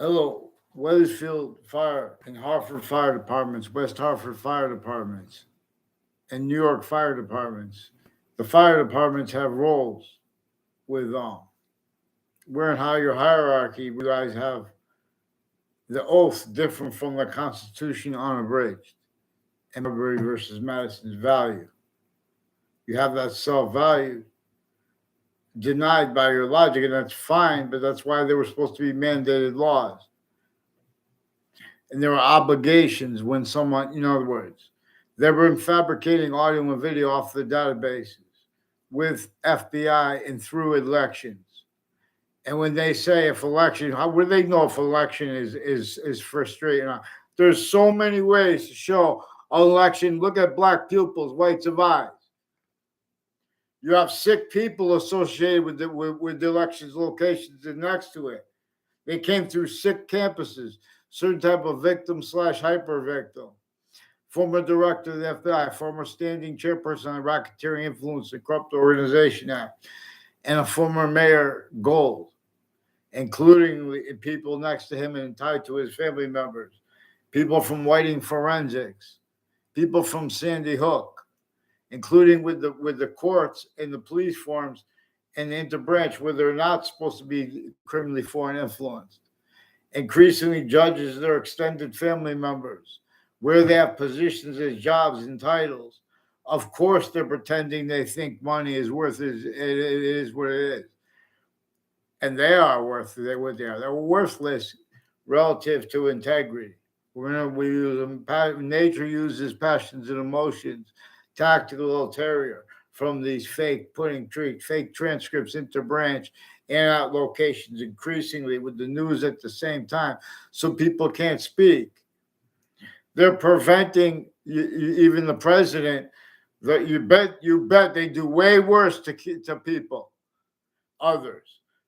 Hello, Weathersfield Fire and Hartford Fire Departments, West Hartford Fire Departments, and New York Fire Departments. The fire departments have roles with where and how your hierarchy, you guys have the oath different from the Constitution unabridged and Marbury versus Madison's value. You have that self value denied by your logic, and that's fine, but that's why they were supposed to be mandated laws. And there were obligations when someone, in other words, they were fabricating audio and video off the databases with FBI and through elections. And when they say if election, how would they know if election is frustrating? There's so many ways to show election. Look at black pupils, whites of eyes. You have sick people associated with the elections locations and next to it. They came through sick campuses, certain type of victim slash hyper victim. Former director of the FBI, former standing chairperson on the Racketeering Influence and Corrupt Organization Act, and a former mayor Gold, including people next to him and tied to his family members, people from Whiting Forensics, people from Sandy Hook, including with the courts and the police forms and the interbranch where they're not supposed to be criminally foreign influenced. Increasingly, judges, their extended family members, where they have positions as jobs and titles. Of course, they're pretending they think money is worth it. It is what it is, and they are worth what they are. They're worthless relative to integrity. We use them. Nature uses passions and emotions, tactical ulterior from these fake fake transcripts into branch and out locations increasingly with the news at the same time, so people can't speak. They're preventing even the president. That you bet they do way worse to people, others.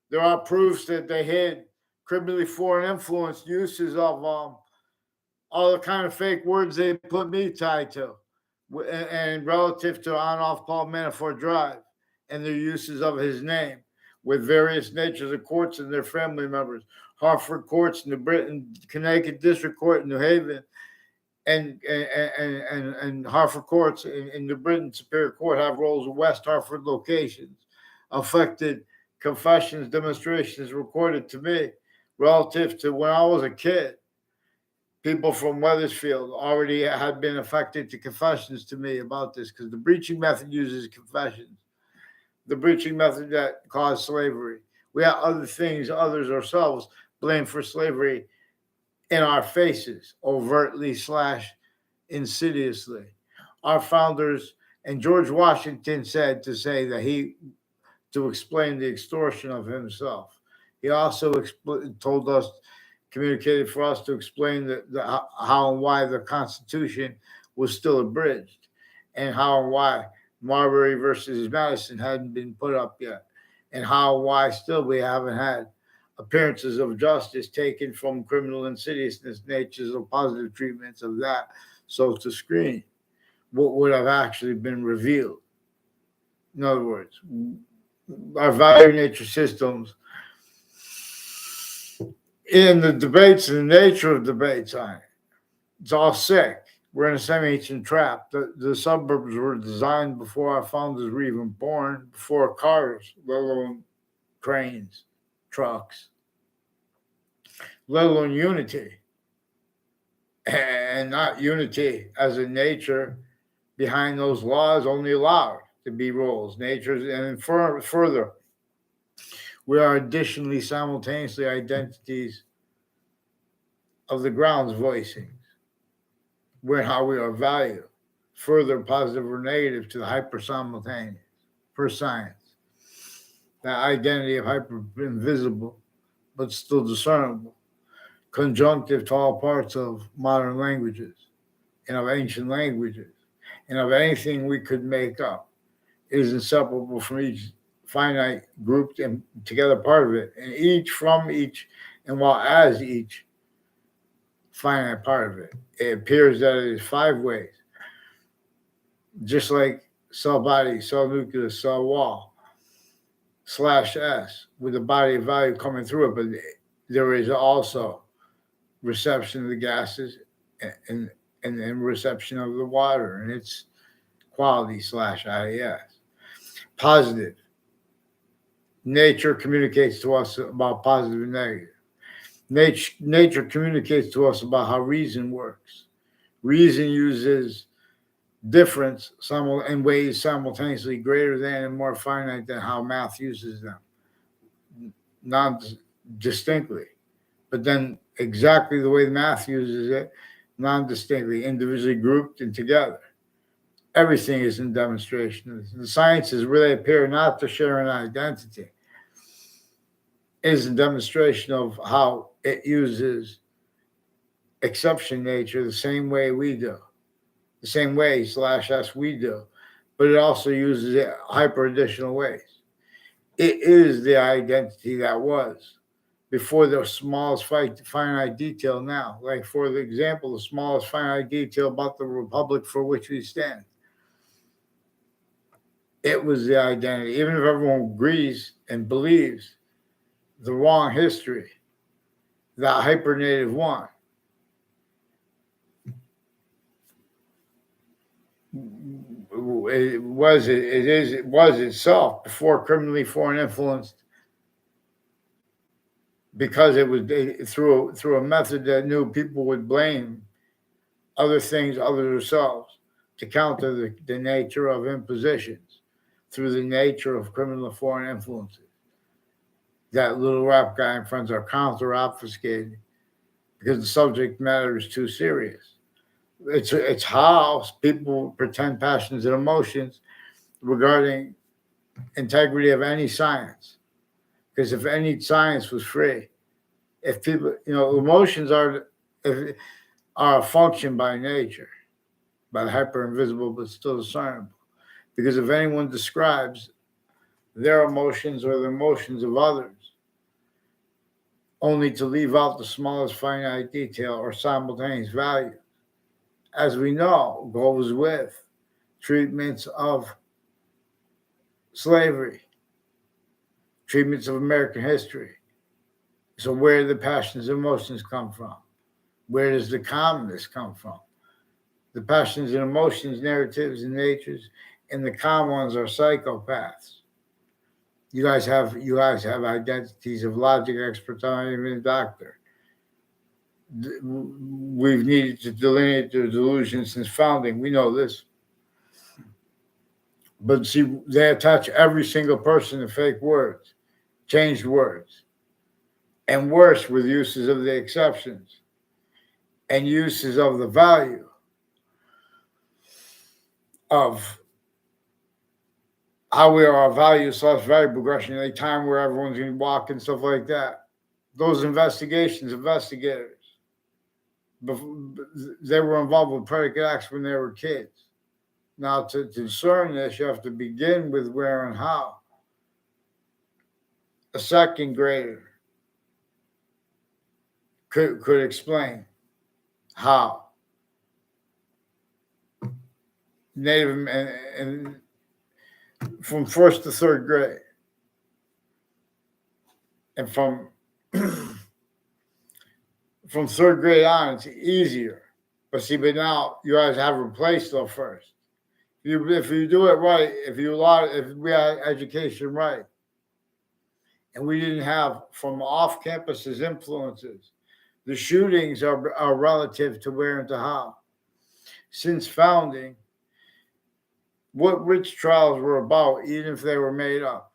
There are proofs that they had criminally foreign influence uses of all the kind of fake words they put me tied to, and relative to on-off Paul Manafort Drive and their uses of his name with various natures of courts and their family members. Hartford courts, New Britain, Connecticut District Court in New Haven, and Hartford courts in New Britain Superior Court have roles in West Hartford locations. Affected confessions, demonstrations recorded to me relative to when I was a kid. People from Weathersfield already had been affected to confessions to me about this because the breaching method uses confessions, the breaching method that caused slavery. We have other things, others ourselves blame for slavery in our faces, overtly slash insidiously. Our founders and George Washington said to say that to explain the extortion of himself. He also told us, communicated for us to explain how and why the Constitution was still abridged, and how and why Marbury versus Madison hadn't been put up yet, and how and why still we haven't had appearances of justice taken from criminal insidiousness natures of positive treatments of that, so to screen what would have actually been revealed. In other words, our value nature systems in the debates and the nature of debates on it. It's all sick. We're in a semi-ancient trap. The suburbs were designed before our founders were even born, before cars, let alone trains, trucks, let alone unity. And not unity as a nature behind those laws only allowed to be rules, natures, and further, we are additionally simultaneously identities of the ground's voicings, where how we are valued, further positive or negative to the hyper simultaneous for science. That identity of hyper invisible, but still discernible, conjunctive to all parts of modern languages and of ancient languages and of anything we could make up, is inseparable from each finite grouped and together part of it, and each from each, and while as each finite part of it. It appears that it is five ways, just like cell body, cell nucleus, cell wall, slash S, with a body of value coming through it, but there is also reception of the gases and and reception of the water and its quality slash IAS. Positive. Nature communicates to us about positive and negative. Nature communicates to us about how reason works. Reason uses difference in ways simultaneously greater than and more finite than how math uses them, not distinctly, but then exactly the way the math uses it, non distinctly, individually grouped and together. Everything is in demonstration. The sciences really appear not to share an identity. It is a demonstration of how it uses exception nature the same way we do, the same way slash us we do, but it also uses it hyper additional ways. It is the identity that was before the smallest finite detail now. Like, for the example, the smallest finite detail about the republic for which we stand. It was the identity. Even if everyone agrees and believes the wrong history, that hypernative one, it was itself before criminally foreign influenced, because it was through a method that knew people would blame other things other than themselves to counter the nature of impositions through the nature of criminal foreign influences. That little rap guy and friends are counter obfuscated because the subject matter is too serious. It's how people pretend passions and emotions regarding integrity of any science. Because if any science was free, if people, emotions if, are a function by nature, by the hyper invisible but still discernible. Because if anyone describes their emotions or the emotions of others only to leave out the smallest finite detail or simultaneous value, as we know, goes with treatments of slavery, treatments of American history. So where do the passions and emotions come from? Where does the calmness come from? The passions and emotions, narratives and natures, and the calm ones are psychopaths. You guys have identities of logic experts, not even a doctor. We've needed to delineate the delusion since founding. We know this. But see, they attach every single person to fake words, changed words, and worse with uses of the exceptions and uses of the value of how we are a value slash value progression at a time where everyone's going to walk and stuff like that. Those investigators, they were involved with predicate acts when they were kids. Now, to discern this, you have to begin with where and how. A second grader could explain how Native and from first to third grade, and from from third grade on, it's easier. But see, but now you guys have replaced though first. If you do it right, if we had education right, and we didn't have from off campuses influences, the shootings are relative to where and to how. Since founding, what witch trials were about, even if they were made up,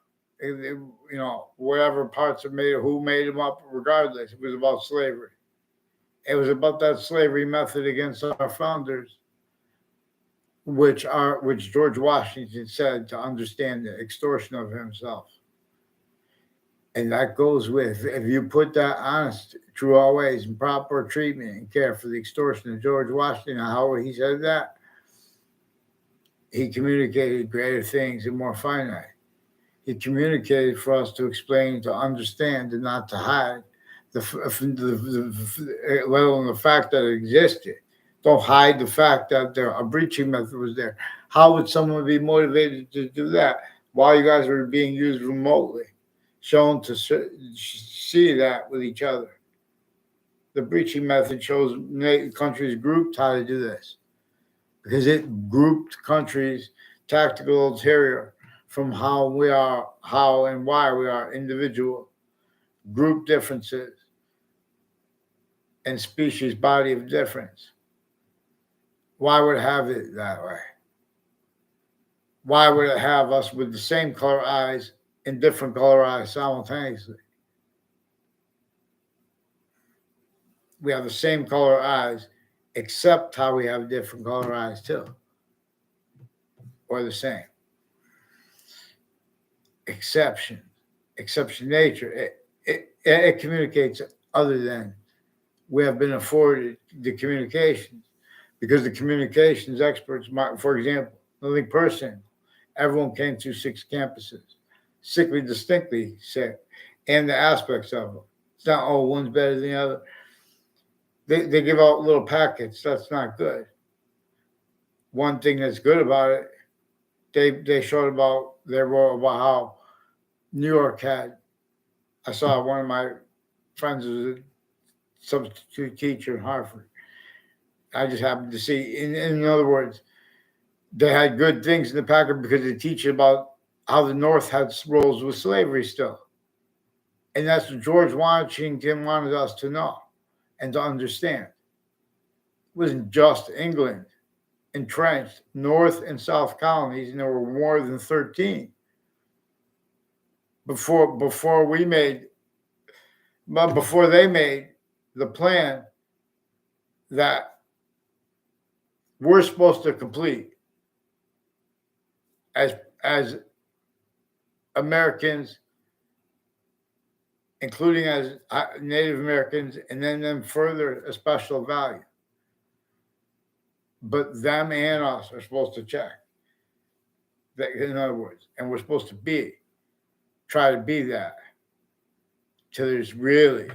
whatever parts are made, who made them up, regardless, it was about slavery. It was about that slavery method against our founders, which George Washington said to understand the extortion of himself. And that goes with, if you put that honest, true always, and proper treatment and care for the extortion of George Washington, how he said that, he communicated greater things and more finite. He communicated for us to explain, to understand, and not to hide, let alone the fact that it existed. Don't hide the fact that a breaching method was there. How would someone be motivated to do that while you guys were being used remotely? shown to see that with each other. The breaching method shows countries grouped how to do this because it grouped countries' tactical ulterior from how we are, how and why we are individual, group differences, and species body of difference. Why would it have it that way? Why would it have us with the same color eyes and different color eyes simultaneously? We have the same color eyes, except how we have different color eyes too, or the same. Exception, exception nature. It communicates other than we have been afforded the communications because the communications experts, for example, living person, everyone came through 6 campuses, sickly, distinctly sick, and the aspects of them. It's not, oh, one's better than the other. They give out little packets. That's not good. One thing that's good about it, they showed about, they wrote about how New York had, I saw one of my friends was a substitute teacher in Hartford. I just happened to see, in other words, they had good things in the packet because they teach about how the North had roles with slavery still. And that's what George Washington wanted us to know and to understand. It wasn't just England entrenched North and South colonies, and there were more than 13 before we made, but before they made the plan that we're supposed to complete as as Americans, including as Native Americans, and then further a special value. But them and us are supposed to check. That, in other words, and we're supposed to try to be that till there's really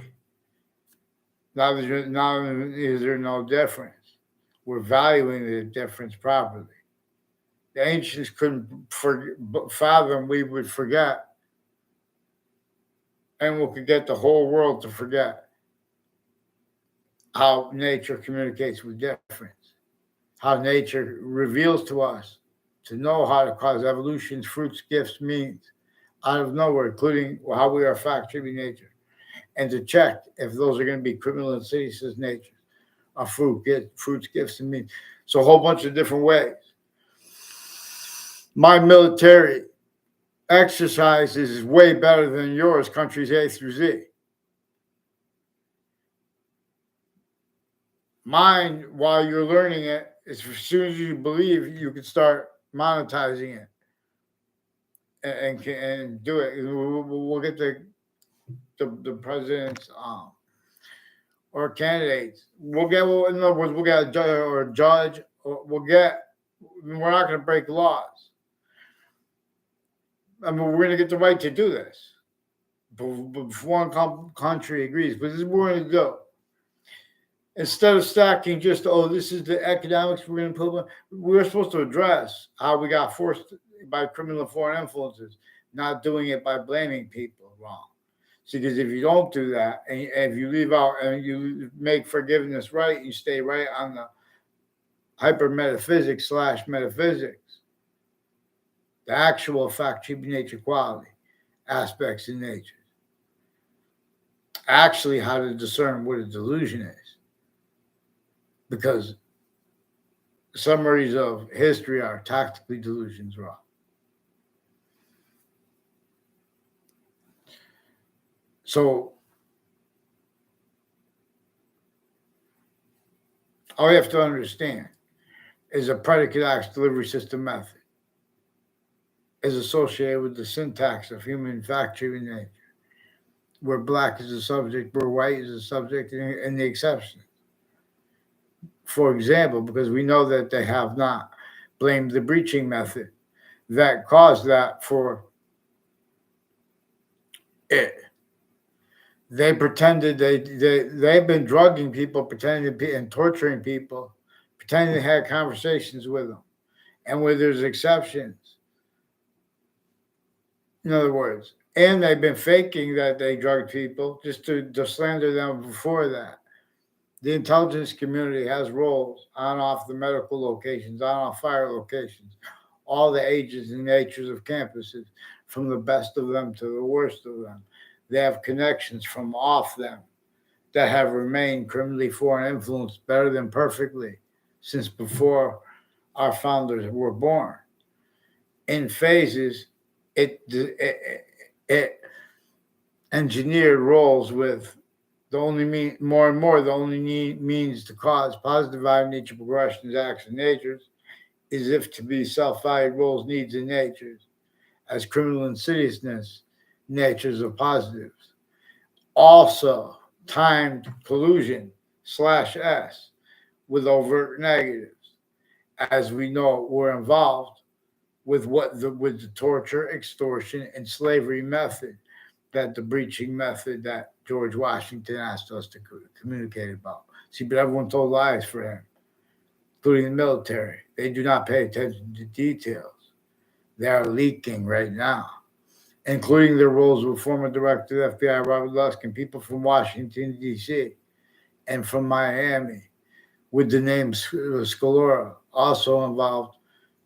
now is there no difference. We're valuing the difference properly. The ancients couldn't fathom we would forget, and we could get the whole world to forget how nature communicates with difference, how nature reveals to us to know how to cause evolution's fruits, gifts, means out of nowhere, including how we are fact-driven nature, and to check if those are going to be criminal insidious natures, or fruits, gifts, and means. So a whole bunch of different ways. My military exercise is way better than yours, countries A through Z. Mine, while you're learning it, as soon as you believe, you can start monetizing it and do it. We'll get the president's or candidates. We'll get, in other words, we'll get a judge or a judge. Or we're not going to break laws. I mean, we're going to get the right to do this. But if one country agrees, but this is what we're going to do. Instead of stacking just, oh, this is the economics we're going to put, we're supposed to address how we got forced by criminal foreign influences, not doing it by blaming people wrong. See, because if you don't do that, and if you leave out and you make forgiveness right, you stay right on the hyper metaphysics / metaphysics, the actual fact, human nature, quality aspects in nature. Actually, how to discern what a delusion is. Because summaries of history are tactically delusions wrong. So all you have to understand is a predicate acts delivery system method is associated with the syntax of human fact-driven nature, where black is the subject, where white is the subject, and the exception. For example, because we know that they have not blamed the breaching method that caused that for it. They pretended they've been drugging people, pretending to be and torturing people, pretending they had conversations with them, and where there's exceptions. In other words, And they've been faking that they drugged people just to slander them before that. The intelligence community has roles on off the medical locations, on off fire locations, all the ages and natures of campuses, from the best of them to the worst of them. They have connections from off them that have remained criminally foreign influenced better than perfectly since before our founders were born. In phases, it engineered roles with the only mean more and more the only means to cause positive value nature progressions, acts, and natures is if to be self-valued roles, needs, and natures as criminal insidiousness, natures of positives. Also, timed collusion slash S with overt negatives, as we know, were involved with the torture, extortion, and slavery method that the breaching method that George Washington asked us to communicate about. See, but everyone told lies for him, including the military. They do not pay attention to details. They are leaking right now, including their roles with former Director of the FBI Robert Lusk and people from Washington, D.C. and from Miami with the name Scalora, also involved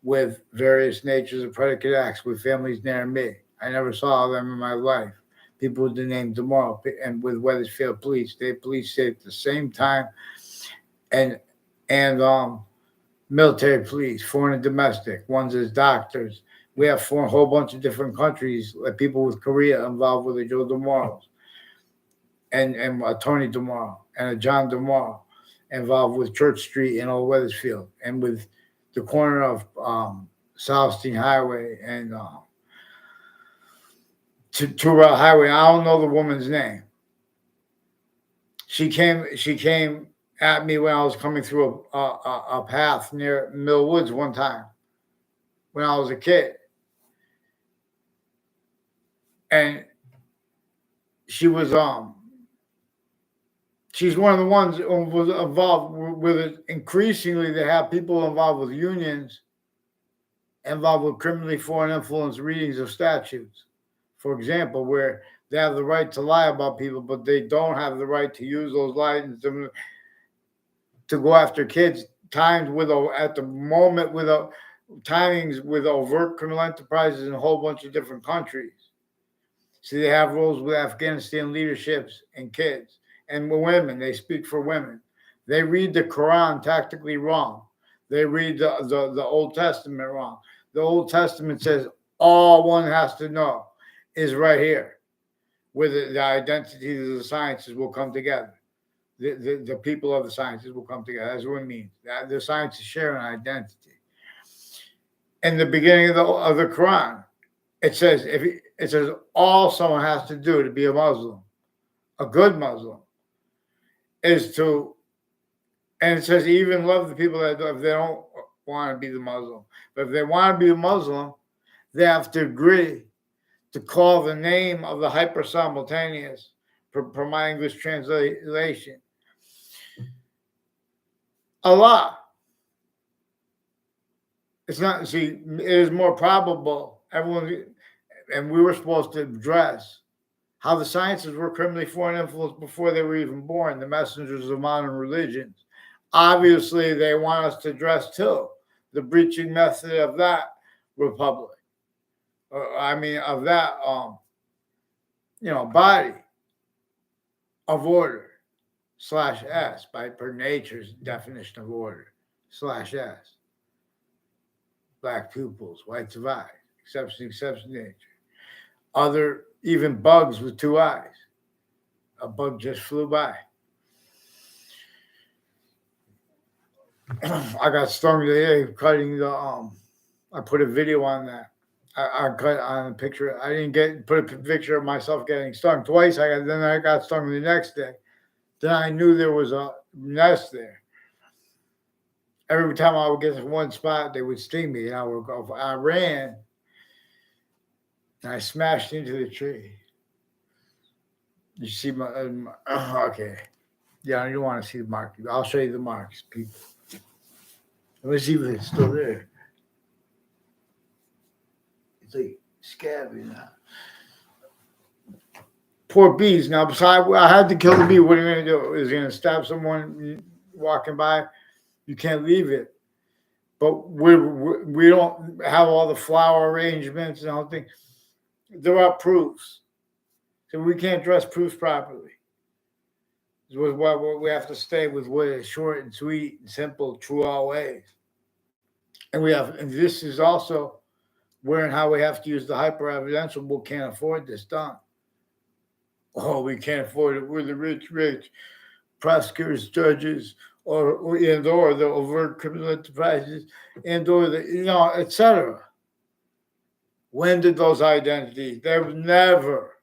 with various natures of predicate acts with families near me. I never saw them in my life. People with the name tomorrow and with Weathersfield Police. State police say at the same time, and and military police, foreign and domestic, ones as doctors. We have a whole bunch of different countries, like people with Korea involved with the Joe DeMorals and Tony DeMorrow and a John DeMorrow involved with Church Street in Old Weathersfield and with the corner of Southstein Highway and Turrell Highway. I don't know the woman's name. She came at me when I was coming through a path near Mill Woods one time when I was a kid, and she was she's one of the ones who was involved with it. Increasingly, they have people involved with unions, involved with criminally foreign influence readings of statutes, for example, where they have the right to lie about people, but they don't have the right to use those lies to go after kids. Timed with at the moment with timings with overt criminal enterprises in a whole bunch of different countries. See, they have roles with Afghanistan leaderships and kids and women. They speak for women. They read the Quran tactically wrong. They read the Old Testament wrong. The Old Testament says all one has to know is right here, where the identity of the sciences will come together. The people of the sciences will come together. That's what it means. The sciences share an identity. In the beginning of the Quran, it says it says all someone has to do to be a Muslim, a good Muslim, is to, and it says even love the people that if they don't want to be the Muslim, but if they want to be a Muslim, they have to agree to call the name of the hyper simultaneous, per my English translation, Allah. It's not. See, it is more probable. Everyone, and we were supposed to address how the sciences were criminally foreign influenced before they were even born, the messengers of modern religions. Obviously, they want us to address too the breaching method of that republic. Of that, body of order slash S by per nature's definition of order slash S. Black pupils, white survive, exception, nature. Other, even bugs with two eyes. A bug just flew by. I got stung today cutting the I put a video on that. I cut on a picture. I didn't put a picture of myself getting stung twice. Then I got stung the next day. Then I knew there was a nest there. Every time I would get to one spot, they would sting me, and I would go. I ran, and I smashed into the tree. You see my okay. Yeah, you want to see the mark. I'll show you the marks, people. Let me see if it's still there. It's like scabby now. Poor bees. Now, besides, I had to kill the bee. What are you going to do? Is it going to stab someone walking by? You can't leave it. But we don't have all the flower arrangements and all things. There are proofs. So we can't dress proofs properly. With what we have to stay with what is short and sweet and simple, true always. And this is also where and how we have to use the hyper evidential. We can't afford this done. Oh, we can't afford it. We're the rich prosecutors, judges, or the overt criminal enterprises, and or the etc. When did those identities? They were never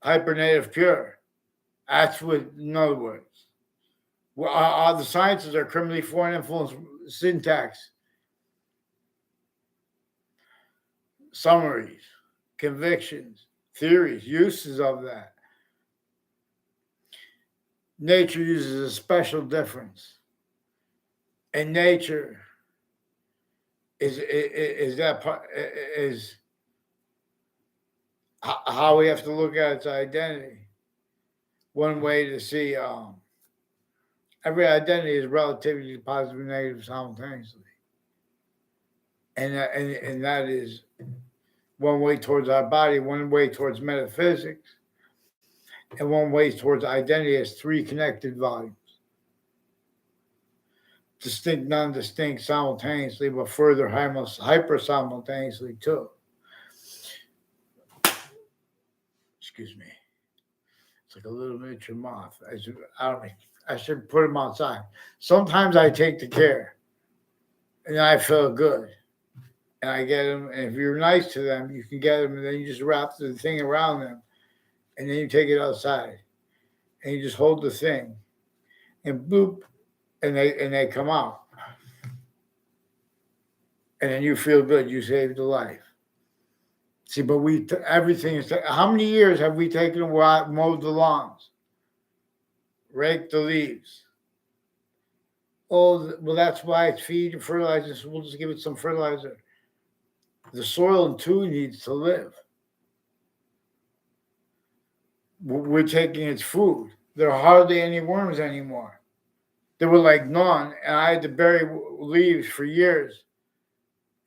hypernative pure. That's what, in other words, the sciences are criminally foreign influence syntax, summaries, convictions, theories, uses of that. Nature uses a special difference, and nature is that part is how we have to look at its identity. One way to see every identity is relatively positive and negative simultaneously, and that is one way towards our body, one way towards metaphysics, and one way towards identity as three connected volumes, distinct, non-distinct simultaneously, but further hyper simultaneously too. Excuse me. It's like a little miniature moth. I should put them outside. Sometimes I take the care, and I feel good, and I get them. And if you're nice to them, you can get them, and then you just wrap the thing around them, and then you take it outside, and you just hold the thing, and boop, and they come out, and then you feel good. You saved a life. See, but everything is. How many years have we taken to mow the lawns, rake the leaves? Oh, well, that's why it's feed and fertilizer. So we'll just give it some fertilizer. The soil too needs to live. We're taking its food. There are hardly any worms anymore. There were like none, and I had to bury leaves for years,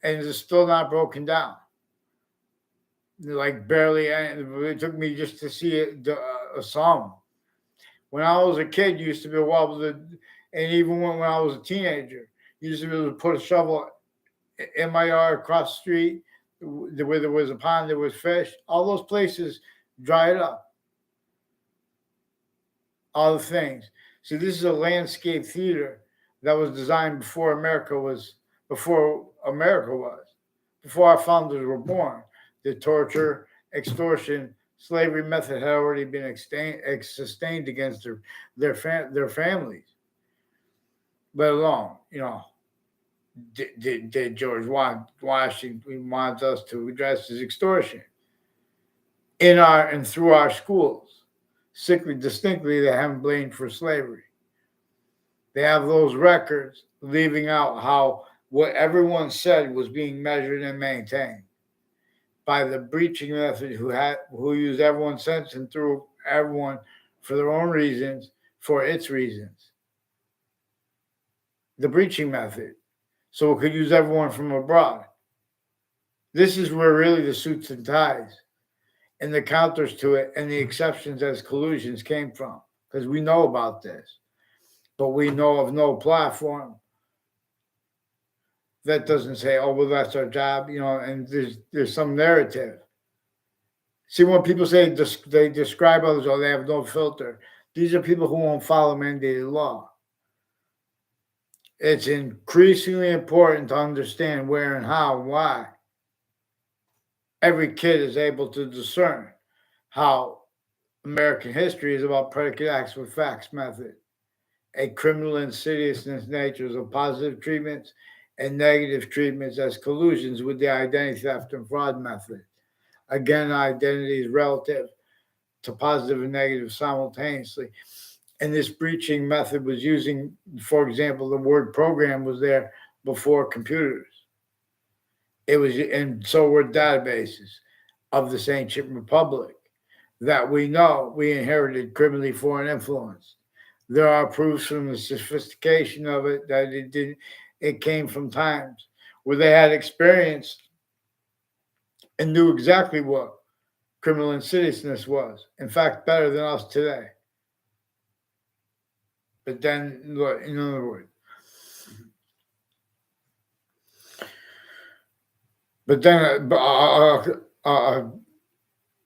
and it's still not broken down. Like barely, it took me just to see some. When I was a kid, you used to be able to, and even when I was a teenager, you used to be able to put a shovel in my yard across the street where there was a pond, there was fish. All those places dried up. All the things. See, this is a landscape theater that was designed before America was, before our founders were born. The torture, extortion, slavery method had already been sustained against their families. Let alone, did George Washington wants us to address his extortion in our and through our schools. Distinctly, they haven't blamed for slavery. They have those records leaving out how what everyone said was being measured and maintained by the breaching method who used everyone's sense and threw everyone for their own reasons for its reasons. The breaching method. So it could use everyone from abroad. This is where really the suits and ties and the counters to it and the exceptions as collusions came from, because we know about this, but we know of no platform that doesn't say, "Oh, well, that's our job," and there's some narrative. See, when people say they describe others, or they have no filter, these are people who won't follow mandated law. It's increasingly important to understand where and how and why. Every kid is able to discern how American history is about predicate acts with facts method, a criminal insidiousness natures of positive treatments and negative treatments as collusions with the identity theft and fraud method. Again, identity is relative to positive and negative simultaneously. And this breaching method was using, for example, the word program was there before computers. It was, and so were databases of this ancient republic. that we know we inherited criminally foreign influence. There are proofs from the sophistication of it that it came from times where they had experienced and knew exactly what criminal insidiousness was. In fact, better than us today. But then, in other words, but then a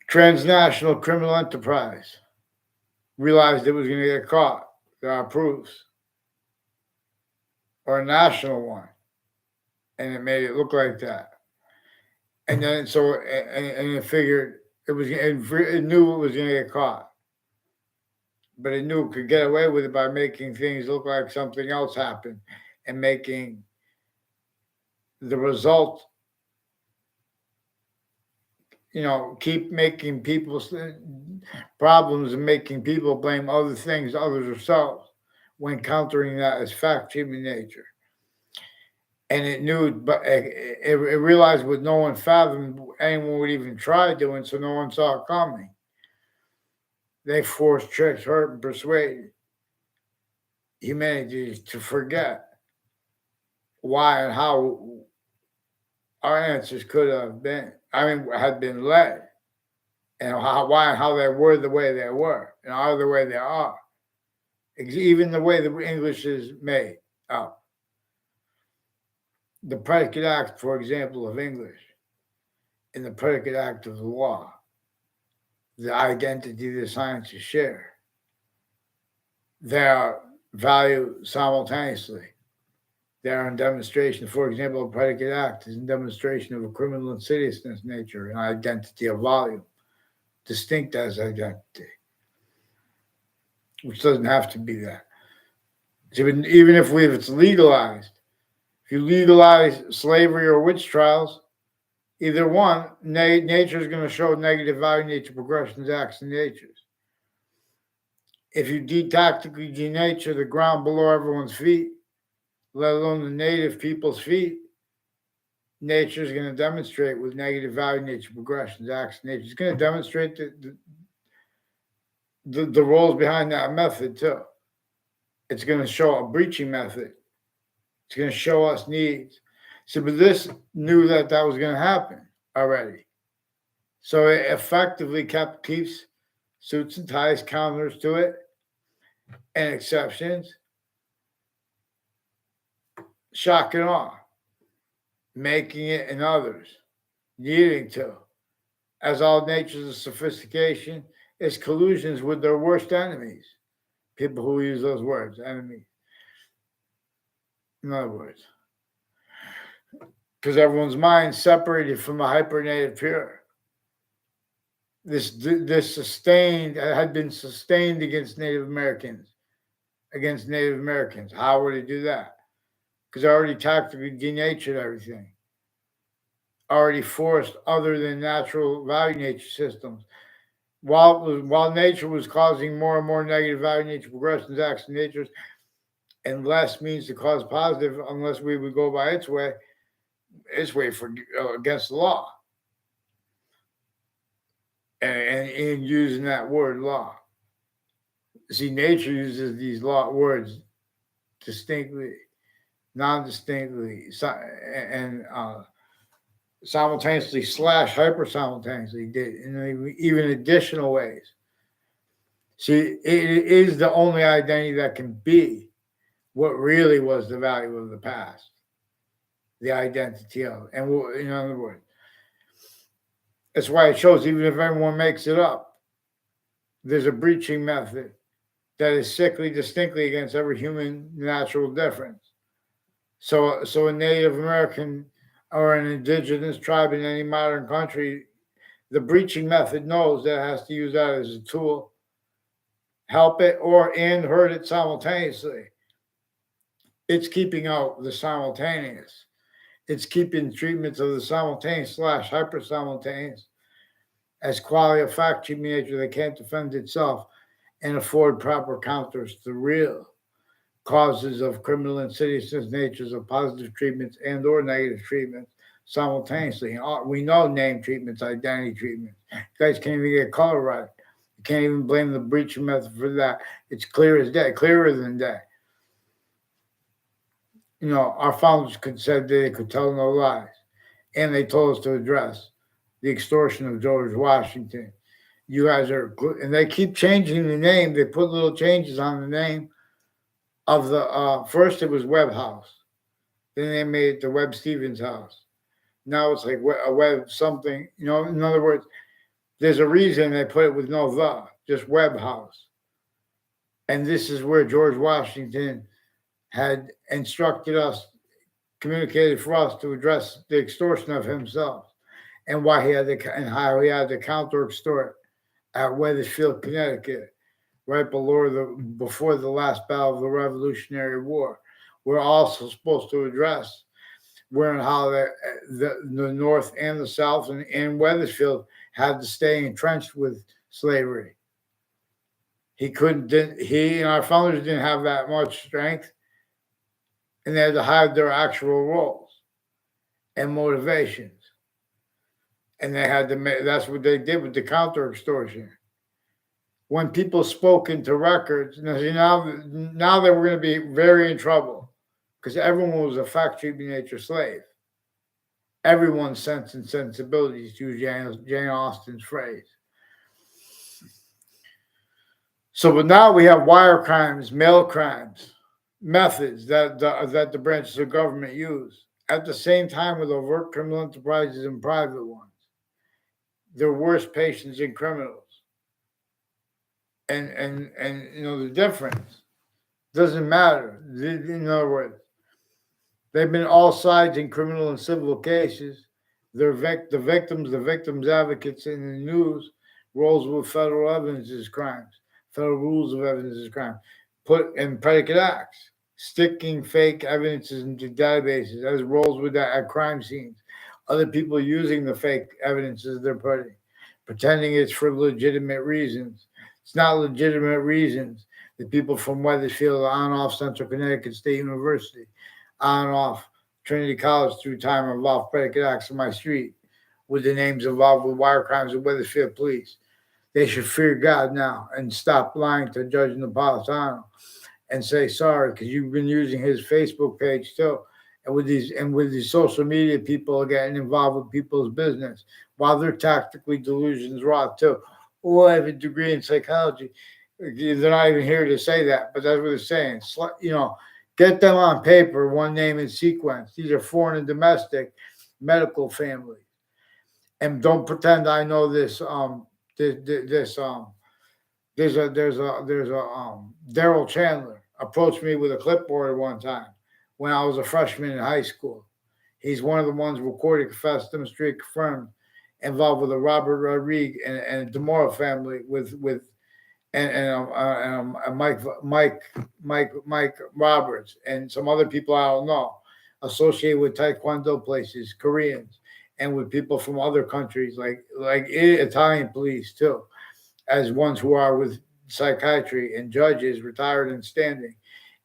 transnational criminal enterprise realized it was going to get caught. There are proofs, or a national one, and it made it look like that. And then and it figured it knew it was going to get caught, but it knew it could get away with it by making things look like something else happened, and making the result, keep making people's problems and making people blame other things, others themselves, when countering that as fact human nature. And it knew, but it realized what no one fathomed anyone would even try doing, so no one saw it coming. They forced, tricked, hurt, and persuaded humanity to forget why and how our answers could have been, had been led, and why and how they were the way they were, and are the way they are. Even the way the English is made up. The predicate act, for example, of English, and the predicate act of the law, the identity the sciences share, they are valued simultaneously. They are in demonstration. For example, a predicate act is in demonstration of a criminal insidiousness nature and identity of volume, distinct as identity, which doesn't have to be that. So even if it's legalized, if you legalize slavery or witch trials, either one, nature is going to show negative value, nature progressions, acts, and natures. If you tactically denature the ground below everyone's feet, let alone the native people's feet, nature is going to demonstrate with negative value, nature progressions, acts, nature. It's going to demonstrate the roles behind that method too. It's going to show a breaching method. It's going to show us needs. So, but this knew that was going to happen already. So it effectively keeps suits and ties counters to it and exceptions, shock and awe, making it in others, needing to, as all natures of sophistication, is collusions with their worst enemies. People who use those words, enemies. In other words, because everyone's mind separated from a hypernative pure. This had been sustained against Native Americans. How would it do that? Because I already tactically denatured everything. Already forced other than natural value nature systems. While nature was causing more and more negative value nature progressions, acts, and natures, and less means to cause positive unless we would go by its way for against the law. And in using that word law. See, nature uses these words distinctly, non-distinctly, and simultaneously / hyper simultaneously, in even additional ways. See, it is the only identity that can be what really was the value of the past, the identity of it. And in other words, that's why it shows even if everyone makes it up, there's a breaching method that is sickly distinctly against every human natural difference. So a Native American or an indigenous tribe in any modern country, the breaching method knows that it has to use that as a tool, help it and hurt it simultaneously. It's keeping out the simultaneous. It's keeping treatments of the simultaneous / hyper simultaneous as quality of fact human nature that can't defend itself and afford proper counters to real causes of criminal insidiousness natures of positive treatments and or negative treatments simultaneously. And we know name treatments, identity treatments. You guys can't even get color right. You can't even blame the breaching method for that. It's clear as day, clearer than day. Our founders could said they could tell no lies, and they told us to address the extortion of George Washington. You guys are, and they keep changing the name. They put little changes on the name of the. First, it was Webb House. Then they made it the Webb Stevens House. Now it's like a Webb something. In other words, there's a reason they put it with no the, just Webb House. And this is where George Washington had instructed us, communicated for us to address the extortion of himself and why he had to, and how he had to counter extort at Wethersfield, Connecticut, right before the last battle of the Revolutionary War. We're also supposed to address where and how the North and the South and Wethersfield had to stay entrenched with slavery. He and our founders didn't have that much strength, and they had to hide their actual roles and motivations. And they had to make, that's what they did with the counter extortion. When people spoke into records, now they were going to be very in trouble because everyone was a factory nature slave. Everyone's sense and sensibilities, to use Jane Austen's phrase. So, but now we have wire crimes, mail crimes, methods that the branches of government use at the same time with overt criminal enterprises and private ones. They're worse patients than criminals. And the difference doesn't matter. In other words, they've been all sides in criminal and civil cases. They're the victims advocates in the news rolls with federal evidence as crimes, federal rules of evidence as crime, put in predicate acts, sticking fake evidences into databases as rolls with that at crime scenes. Other people using the fake evidences they're putting, pretending it's for legitimate reasons. It's not legitimate reasons. The people from Wethersfield on off Central Connecticut State University, on off Trinity College through time involved predicate acts on my street with the names involved with wire crimes of Wethersfield police. They should fear God now and stop lying to Judge Napolitano and say sorry because you've been using his Facebook page too. And with these social media people getting involved with people's business while they're tactically delusions rot too. Oh, I have a degree in psychology. They're not even here to say that, but that's what they're saying. Get them on paper, one name in sequence. These are foreign and domestic medical families, and don't pretend I know this. There's a Daryl Chandler approached me with a clipboard one time when I was a freshman in high school. He's one of the ones recorded, confessed, demonstrated, confirmed, involved with the Robert Rodriguez and Demora family with Mike Roberts and some other people I don't know, associated with Taekwondo places, Koreans, and with people from other countries like Italian police too, as ones who are with psychiatry and judges, retired and standing,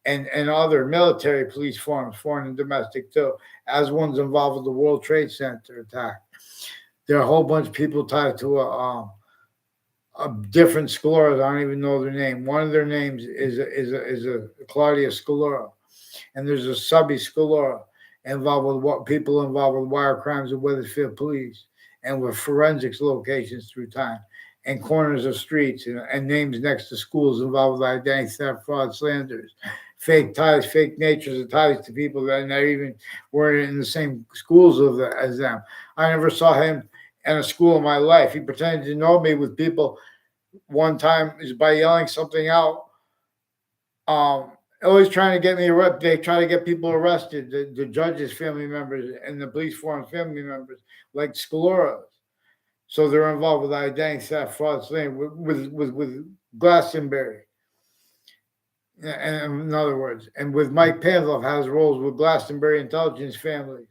and other military police forms, foreign and domestic too, as ones involved with the World Trade Center attack. There are a whole bunch of people tied to a different Scaloras. I don't even know their name. One of their names is a Claudia Scalora, and there's a Subby Scalora involved with people involved with wire crimes of Wethersfield police and with forensics locations through time and corners of streets and names next to schools involved with identity theft, fraud, slanders, fake ties, fake natures of ties to people that never even were in the same schools as them. I never saw him in a school in my life. He pretended to know me with people one time is by yelling something out. Always trying to get me arrested. They try to get people arrested, the judges' family members and the police force family members, like Scaloras. So they're involved with identity theft, fraud, slavery, with Glastonbury. And in other words, and with Mike Pavlov has roles with Glastonbury intelligence families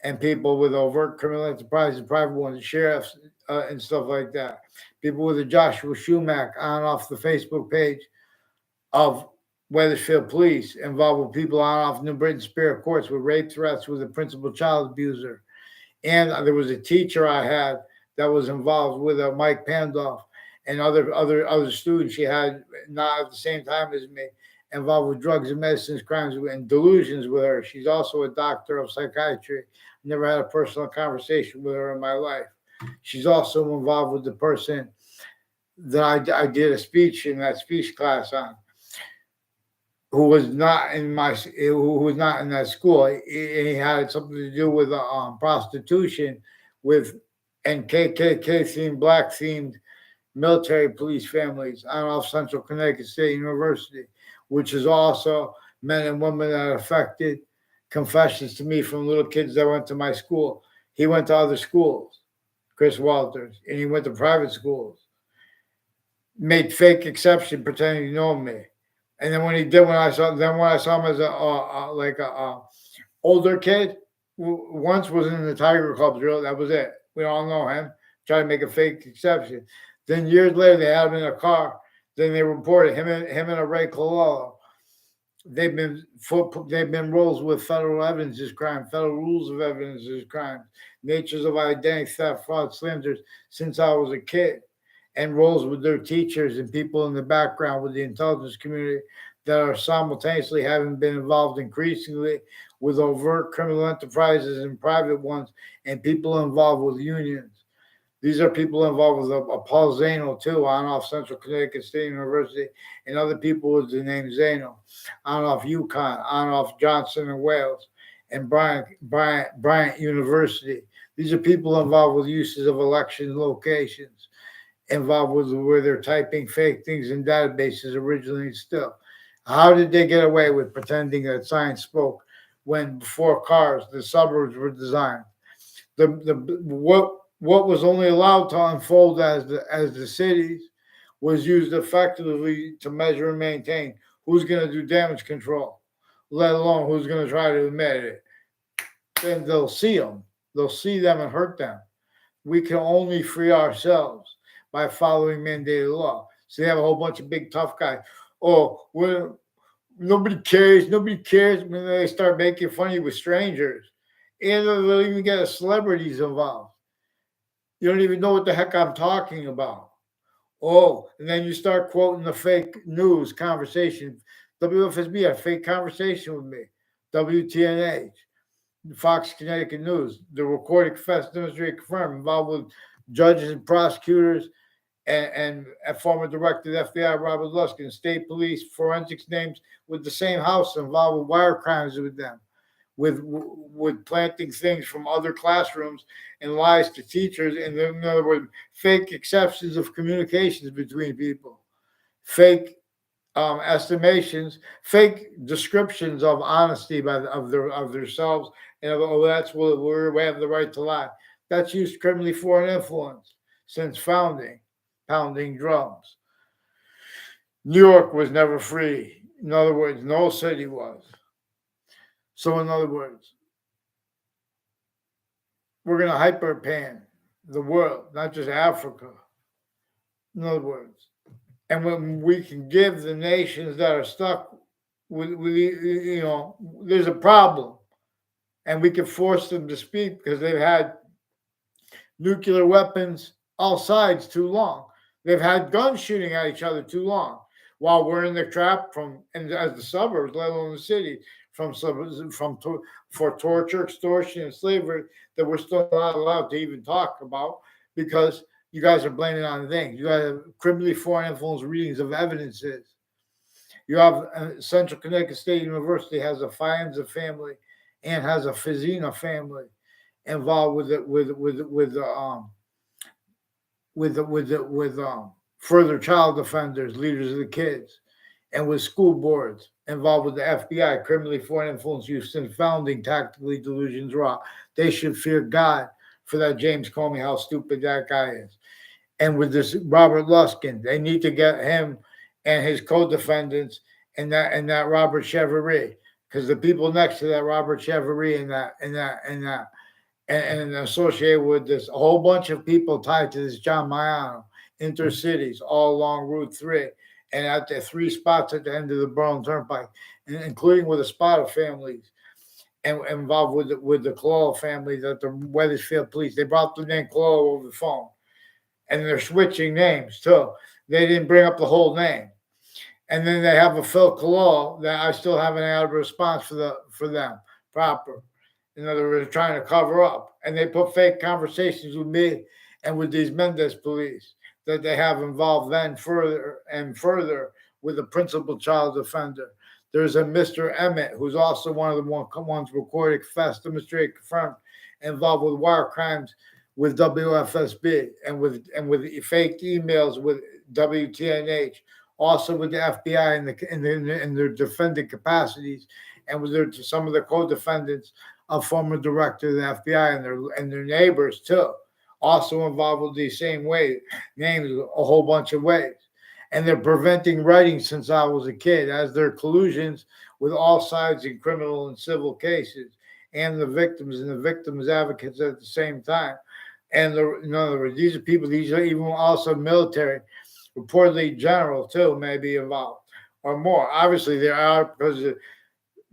and people with overt criminal enterprises, private ones, sheriffs, and stuff like that. People with a Joshua Schumack on off the Facebook page of Wethersfield Police, involved with people on off New Britain Superior Courts with rape threats with a principal child abuser. And there was a teacher I had that was involved with Mike Pandoff and other students she had not at the same time as me, involved with drugs and medicines, crimes, and delusions with her. She's also a doctor of psychiatry. Never had a personal conversation with her in my life. She's also involved with the person that I did a speech in that speech class on, who was not in that school. He had something to do with prostitution with and KKK themed, black themed military police families on off Central Connecticut State University, which is also men and women that are affected. Confessions to me from little kids that went to my school. He went to other schools, Chris Walters, and he went to private schools. Made fake exception pretending to know me. And then when I saw him as a like a older kid, once was in the Tiger Club drill. That was it. We all know him. Try to make a fake exception. Then years later, they had him in a car. Then they reported him and a Ray Cololo. They've been roles with federal evidence is crime, federal rules of evidence is crime, natures of identity theft, fraud, slanders since I was a kid, and roles with their teachers and people in the background with the intelligence community that are simultaneously having been involved increasingly with overt criminal enterprises and private ones, and people involved with unions. These are people involved with Paul Zano too, on off Central Connecticut State University, and other people with the name Zano, on off UConn, on off Johnson and Wales, and Bryant University. These are people involved with uses of election locations, involved with where they're typing fake things in databases originally and still. How did they get away with pretending that science spoke when before cars the suburbs were designed? What was only allowed to unfold as the cities was used effectively to measure and maintain who's going to do damage control, let alone who's going to try to admit it. Then they'll see them. They'll see them and hurt them. We can only free ourselves by following mandated law. So they have a whole bunch of big tough guys. Oh, well, nobody cares. Nobody cares when they start making funny with strangers. And they'll even get celebrities involved. You don't even know what the heck I'm talking about. Oh, and then you start quoting the fake news conversation. WFSB had a fake conversation with me. WTNH, Fox Connecticut News, the recorded confessed demonstrated confirmed involved with judges and prosecutors and former director of the FBI, Robert Luskin, state police, forensics names with the same house involved with wire crimes with them, with planting things from other classrooms and lies to teachers, and in other words, fake exceptions of communications between people, fake estimations, fake descriptions of honesty of themselves, and that's what we have the right to lie. That's used criminally for an influence since pounding drums. New York was never free. In other words, no city was. So, in other words, we're going to hyperpan the world, not just Africa. In other words, and when we can give the nations that are stuck with there's a problem, and we can force them to speak because they've had nuclear weapons all sides too long. They've had guns shooting at each other too long. While we're in the trap and as the suburbs, let alone the city, for torture, extortion, and slavery that we're still not allowed to even talk about because you guys are blaming on things. You have criminally foreign influence readings of evidences. You have Central Connecticut State University has a Fienza family and has a Fazina family involved with further child offenders, leaders of the kids, and with school boards involved with the FBI, criminally foreign influence use since founding, tactically delusions raw. They should fear God for that James Comey, how stupid that guy is. And with this Robert Luskin, they need to get him and his co-defendants and that Robert Chevrolet, because the people next to that Robert Chevrolet and associated with this, a whole bunch of people tied to this John Maiano, intercities, all along Route 3, and at the 3 spots at the end of the Berlin Turnpike, including with a spot of families and involved with the Cololo family, that the Weathersfield police. They brought the name Cololo over the phone. and they're switching names too. They didn't bring up the whole name. And then they have a Phil Kalal that I still haven't had a response for them proper. In other words, trying to cover up, and they put fake conversations with me and with these Mendez police that they have involved then further and further with the principal child offender. There's a Mr. Emmett, who's also one of the ones recorded, confessed, demonstrated, confirmed, involved with wire crimes with WFSB and with fake emails with WTNH, also with the FBI in their defendant capacities, and with some of the co-defendants, a former director of the FBI and their neighbors too, also involved with these same ways, names a whole bunch of ways. And they're preventing writing since I was a kid, as their collusions with all sides in criminal and civil cases, and the victims advocates at the same time. And in other words, these are people. These are even also military, reportedly general too, may be involved or more. Obviously, there are because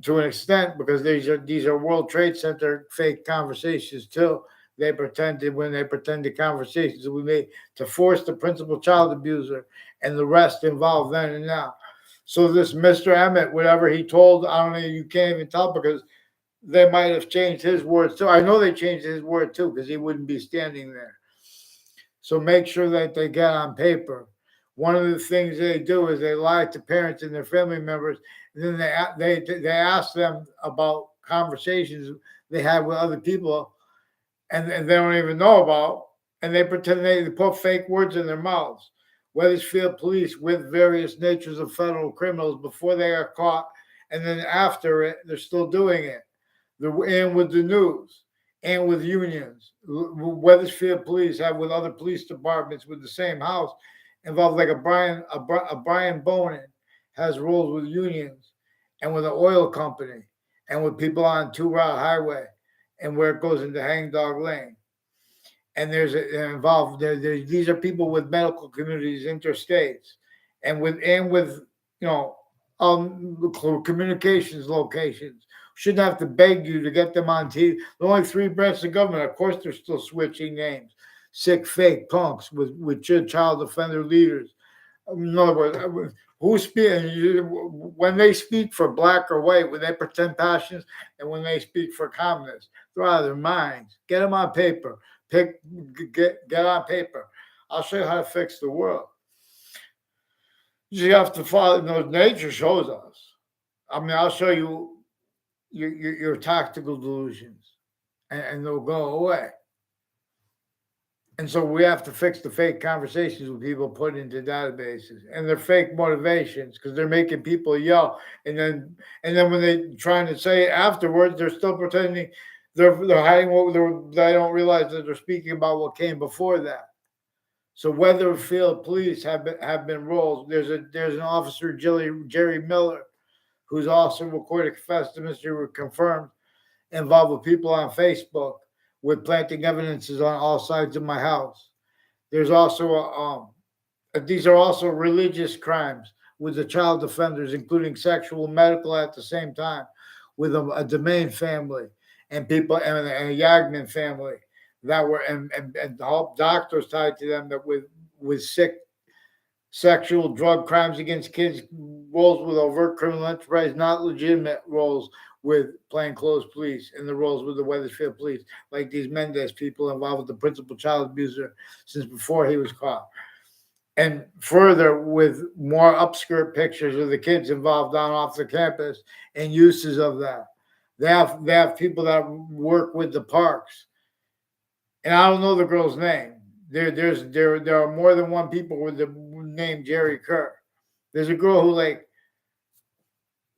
to an extent, because these are World Trade Center fake conversations too. When they pretend the conversations we made to force the principal child abuser and the rest involved then and now. So this Mr. Emmett, whatever he told, I don't know, you can't even tell because they might have changed his words too. I know they changed his word too because he wouldn't be standing there. So make sure that they get on paper. One of the things they do is they lie to parents and their family members, and then they ask them about conversations they had with other people, and they don't even know about, and they pretend they put fake words in their mouths. Weathersfield police with various natures of federal criminals before they are caught, and then after it, they're still doing it. And with the news and with unions. Weathersfield police have with other police departments with the same house involved, like a Brian Bonin has roles with unions and with an oil company and with people on Two Route Highway and where it goes into Hangdog Lane. And involved these are people with medical communities interstates and with you know communications locations. Shouldn't have to beg you to get them on TV. The only three branches of government, of course, they're still switching names. Sick, fake punks with child offender leaders. In other words, who speak when they speak for black or white, when they pretend passions, and when they speak for communists, they're out of their minds. Get them on paper. Get on paper. I'll show you how to fix the world. You have to follow. Nature shows us. I mean, I'll show you your tactical delusions, and they'll go away. And so we have to fix the fake conversations with people put into databases and their fake motivations because they're making people yell. And then when they're trying to say it afterwards, they're still pretending they're hiding they don't realize that they're speaking about what came before that. So Weatherfield police have been rolled. There's an officer, Jerry Miller, who's also recorded, confessed to mystery, confirmed, involved with people on Facebook with planting evidences on all sides of my house. There's also these are also religious crimes with the child offenders, including sexual, medical at the same time, with a Domain family and people and a Yagman family that were and doctors tied to them that with sick sexual drug crimes against kids, roles with overt criminal enterprise, not legitimate roles with plainclothes police, and the roles with the Weathersfield police, like these Mendez people involved with the principal child abuser since before he was caught. And further, with more upskirt pictures of the kids involved down off the campus and uses of that. They have people that work with the parks, and I don't know the girl's name. There are more than one people with the name Jerry Kerr. There's a girl who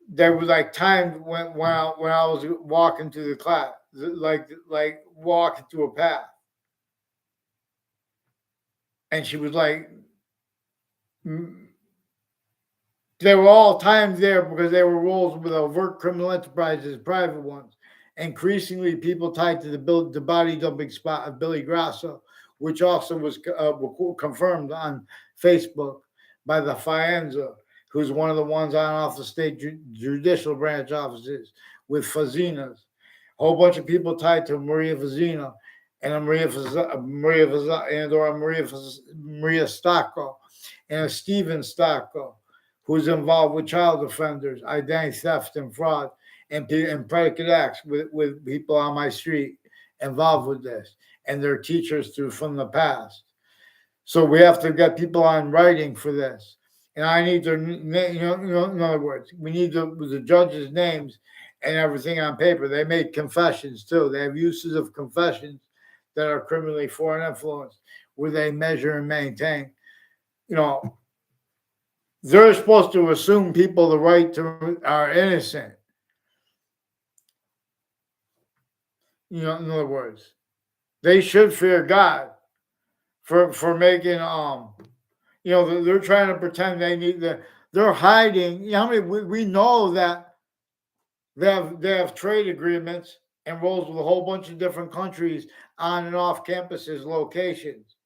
there was time when I was walking to the class, like walking through a path, and she was like, they were all timed there because they were roles with overt criminal enterprises, private ones. Increasingly, people tied to the body dumping spot of Billy Grasso, which also was confirmed on Facebook by the Fienza, who's one of the ones on off the state judicial branch offices with Fazinas. A whole bunch of people tied to Maria Fazina and a Maria Stocco, and a Steven Stocco, who's involved with child offenders, identity theft and fraud, and predicate acts with people on my street involved with this, and their teachers through from the past. So we have to get people on writing for this. And I need their, in other words, we need the judges' names and everything on paper. They made confessions too. They have uses of confessions that are criminally foreign influence, where they measure and maintain. You know, they're supposed to assume people the right to are innocent. In other words, they should fear God for making they're trying to pretend they need the. They're hiding. We know that they have trade agreements and roles with a whole bunch of different countries on and off campuses, locations.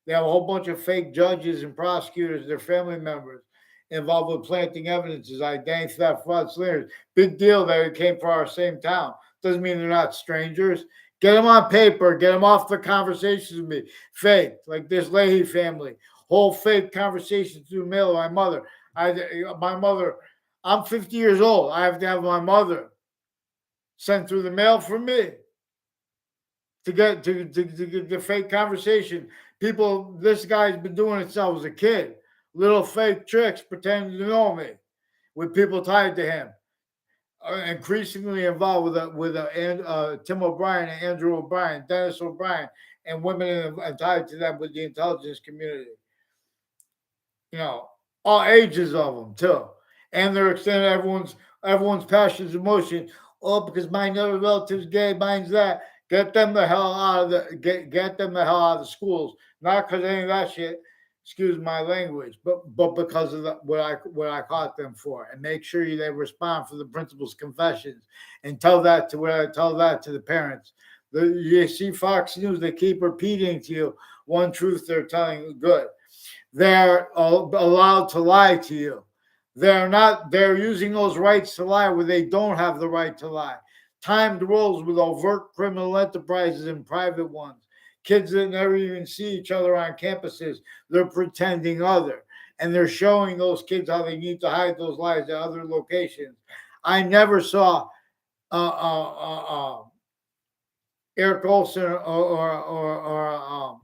They have a whole bunch of fake judges and prosecutors, their family members, involved with planting evidences, identity theft, fraud, slanders. Big deal that it came from our same town. Doesn't mean they're not strangers. Get them on paper. Get them off the conversations with me. Fake, like this Leahy family. Whole fake conversations through mail with my mother. My mother. I'm 50 years old. I have to have my mother sent through the mail for me to get the fake conversation. People, this guy's been doing it since I was a kid. Little fake tricks pretending to know me with people tied to him. Increasingly involved with Tim O'Brien and Andrew O'Brien, Dennis O'Brien, and women tied to them with the intelligence community. All ages of them too, and they're extending everyone's passions, emotion. Oh, because my other relative's gay, mine's that. Get them the hell out of get them the hell out of the schools. Not because any of that shit. Excuse my language, but because of what I caught them for, and make sure they respond for the principal's confessions, and tell that to the parents. You see Fox News, they keep repeating to you one truth they're telling good. They're allowed to lie to you. They're using those rights to lie where they don't have the right to lie. Timed roles with overt criminal enterprises and private ones. Kids that never even see each other on campuses, they're pretending other. And they're showing those kids how they need to hide those lies at other locations. I never saw Eric Olson or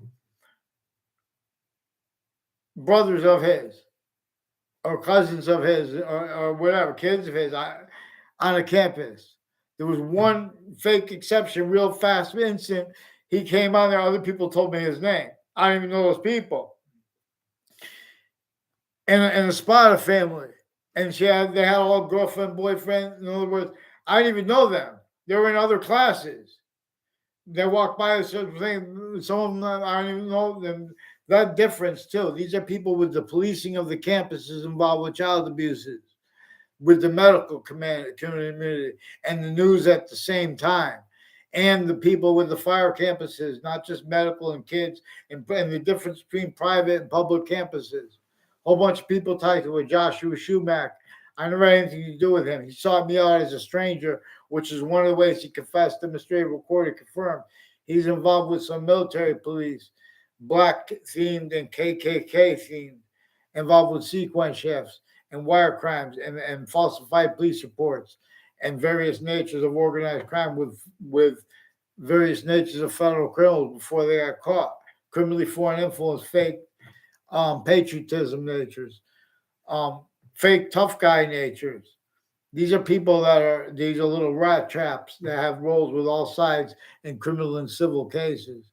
brothers of his or cousins of his or whatever, kids of his on a campus. There was one fake exception, real fast instant. He came on there. Other people told me his name. I don't even know those people. And the Spada family. And they had a girlfriend, boyfriend. In other words, I didn't even know them. They were in other classes. They walked by a certain thing. Some of them, I don't even know them. That difference, too. These are people with the policing of the campuses involved with child abuses, with the medical community, and the news at the same time. And the people with the fire campuses, not just medical and kids, and the difference between private and public campuses. A whole bunch of people tied to it. Joshua Schumack. I never had anything to do with him. He sought me out as a stranger, which is one of the ways he confessed, demonstrated, recorded, confirmed. He's involved with some military police, black themed and KKK themed, involved with sequence shifts and wire crimes and falsified police reports and various natures of organized crime with various natures of federal criminals before they got caught. Criminally foreign influence, fake patriotism natures, fake tough guy natures. These are people these are little rat traps that have roles with all sides in criminal and civil cases.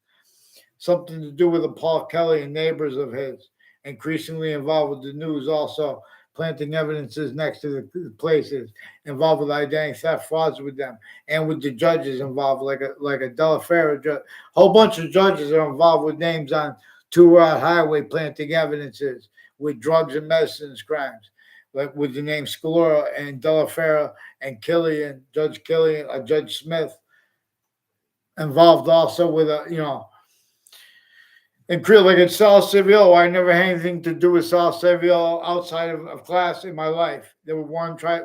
Something to do with the Paul Kelly and neighbors of his, increasingly involved with the news also, planting evidences next to the places, involved with identity theft frauds with them, and with the judges involved, like a De La Fera judge. A whole bunch of judges are involved with names on Two-Rod Highway planting evidences with drugs and medicines crimes, like with the name Scalora and De La Fera and Judge Smith, involved also with and like at South Seville, I never had anything to do with South Seville outside of class in my life. There was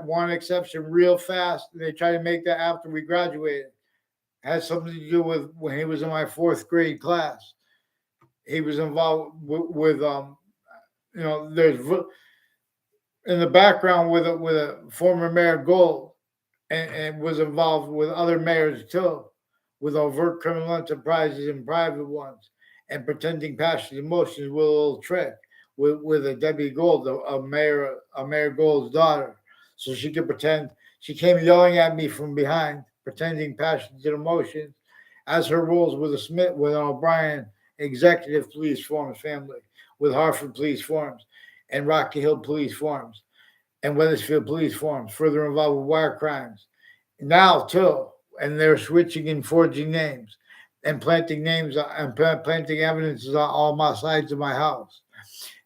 one exception real fast. And they tried to make that after we graduated. Had something to do with when he was in my fourth grade class. He was involved with there's in the background with a former mayor Gold, and was involved with other mayors too, with overt criminal enterprises and private ones, and pretending passionate emotions with a little trick with a Debbie Gold, a mayor Gold's daughter, so she could pretend she came yelling at me from behind, pretending passionate emotions, as her roles with a Smith with an O'Brien executive police forms family, with Hartford police forms, and Rocky Hill police forms and Weathersfield police forms, further involved with wire crimes. Now, too, and they're switching and forging names and planting names and planting evidences on all my sides of my house.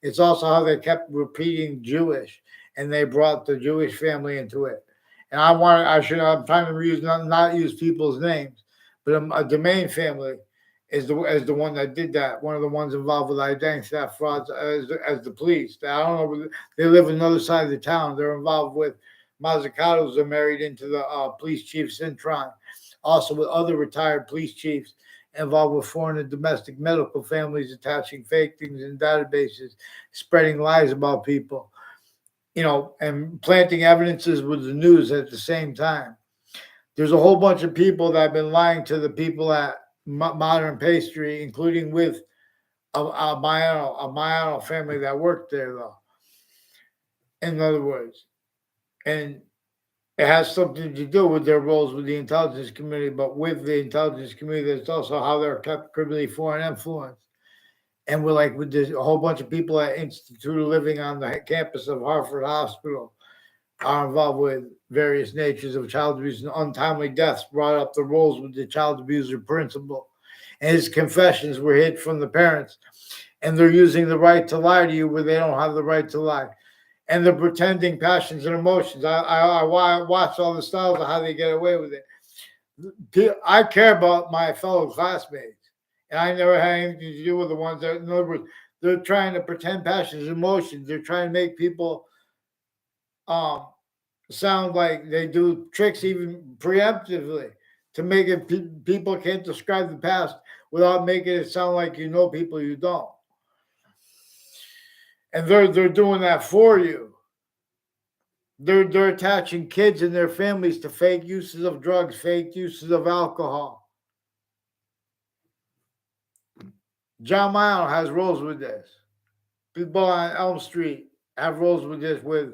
It's also how they kept repeating Jewish, and they brought the Jewish family into it. And I'm trying to not use people's names, but a domain family is the one that did that. One of the ones involved with identity theft frauds as the police. I don't know. They live on the other side of the town. They're involved with Mazzucatos are married into the police chief Cintron, also with other retired police chiefs involved with foreign and domestic medical families attaching fake things in databases, spreading lies about people, and planting evidences with the news at the same time. There's a whole bunch of people that have been lying to the people at Modern Pastry, including with a Maiano family that worked there, though. In other words, and it has something to do with their roles with the intelligence community, but with the intelligence community, that's also how they're kept criminally foreign influence. And we're like with this, a whole bunch of people at Institute of Living on the campus of Hartford Hospital are involved with various natures of child abuse and untimely deaths, brought up the roles with the child abuser principal. And his confessions were hid from the parents. And they're using the right to lie to you where they don't have the right to lie. And they're pretending passions and emotions. I watch all the styles of how they get away with it. I care about my fellow classmates, and I never had anything to do with the ones that, in other words, they're trying to pretend passions and emotions. They're trying to make people um, sound like they do tricks even preemptively to make it people can't describe the past without making it sound like you know people you don't. And they're doing that for you. They're attaching kids and their families to fake uses of drugs, fake uses of alcohol. John Mile has roles with this. People on Elm Street have roles with this with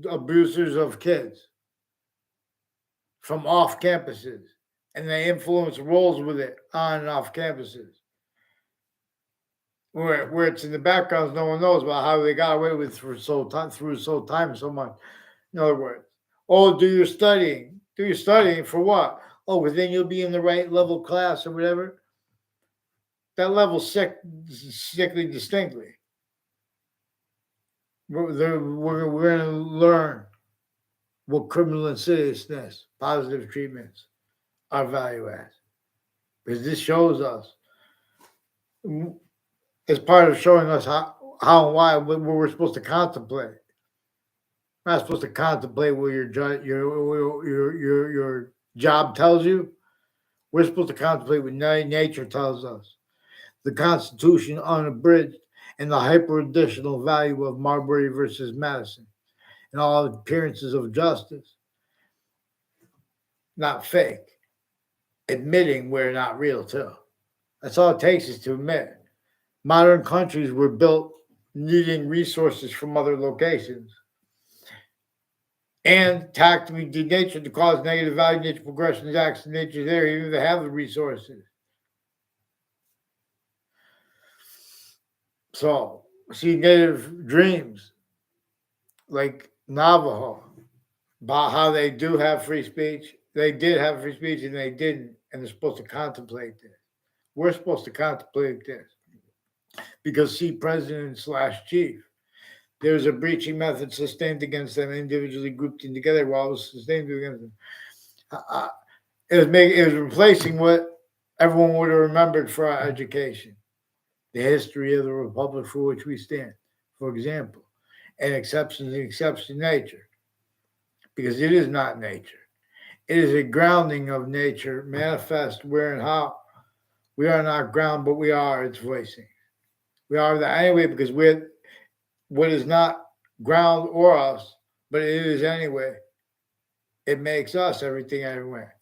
abusers of kids from off campuses, and they influence roles with it on and off campuses. Where it's in the backgrounds, no one knows about how they got away with through so much. In other words, oh, do your studying. Do your studying for what? Oh, but then you'll be in the right level class or whatever. That level's sickly distinctly. We're going to learn what criminal insidiousness, positive treatments are value adds. Because this shows us, as part of showing us how and why what we're supposed to contemplate. We're not supposed to contemplate what your job tells you. We're supposed to contemplate what nature tells us. The Constitution unabridged and the hyper additional value of Marbury versus Madison and all appearances of justice, not fake, admitting we're not real too. That's all it takes is to admit. Modern countries were built needing resources from other locations and tactically denatured to cause negative value, nature progression, acts, nature there, even if they have the resources. So, see, native dreams like Navajo about how they do have free speech. They did have free speech and they didn't, and they're supposed to contemplate this. We're supposed to contemplate this because, see, president slash chief, there's a breaching method sustained against them individually grouped in together while it was sustained against them. It was replacing what everyone would have remembered for our education, the history of the republic for which we stand, for example, and exceptions nature, because it is not nature. It is a grounding of nature, manifest where and how. We are not ground, but we are its voicing. We are that anyway because we're what is not ground or us, but it is anyway. It makes us everything everywhere.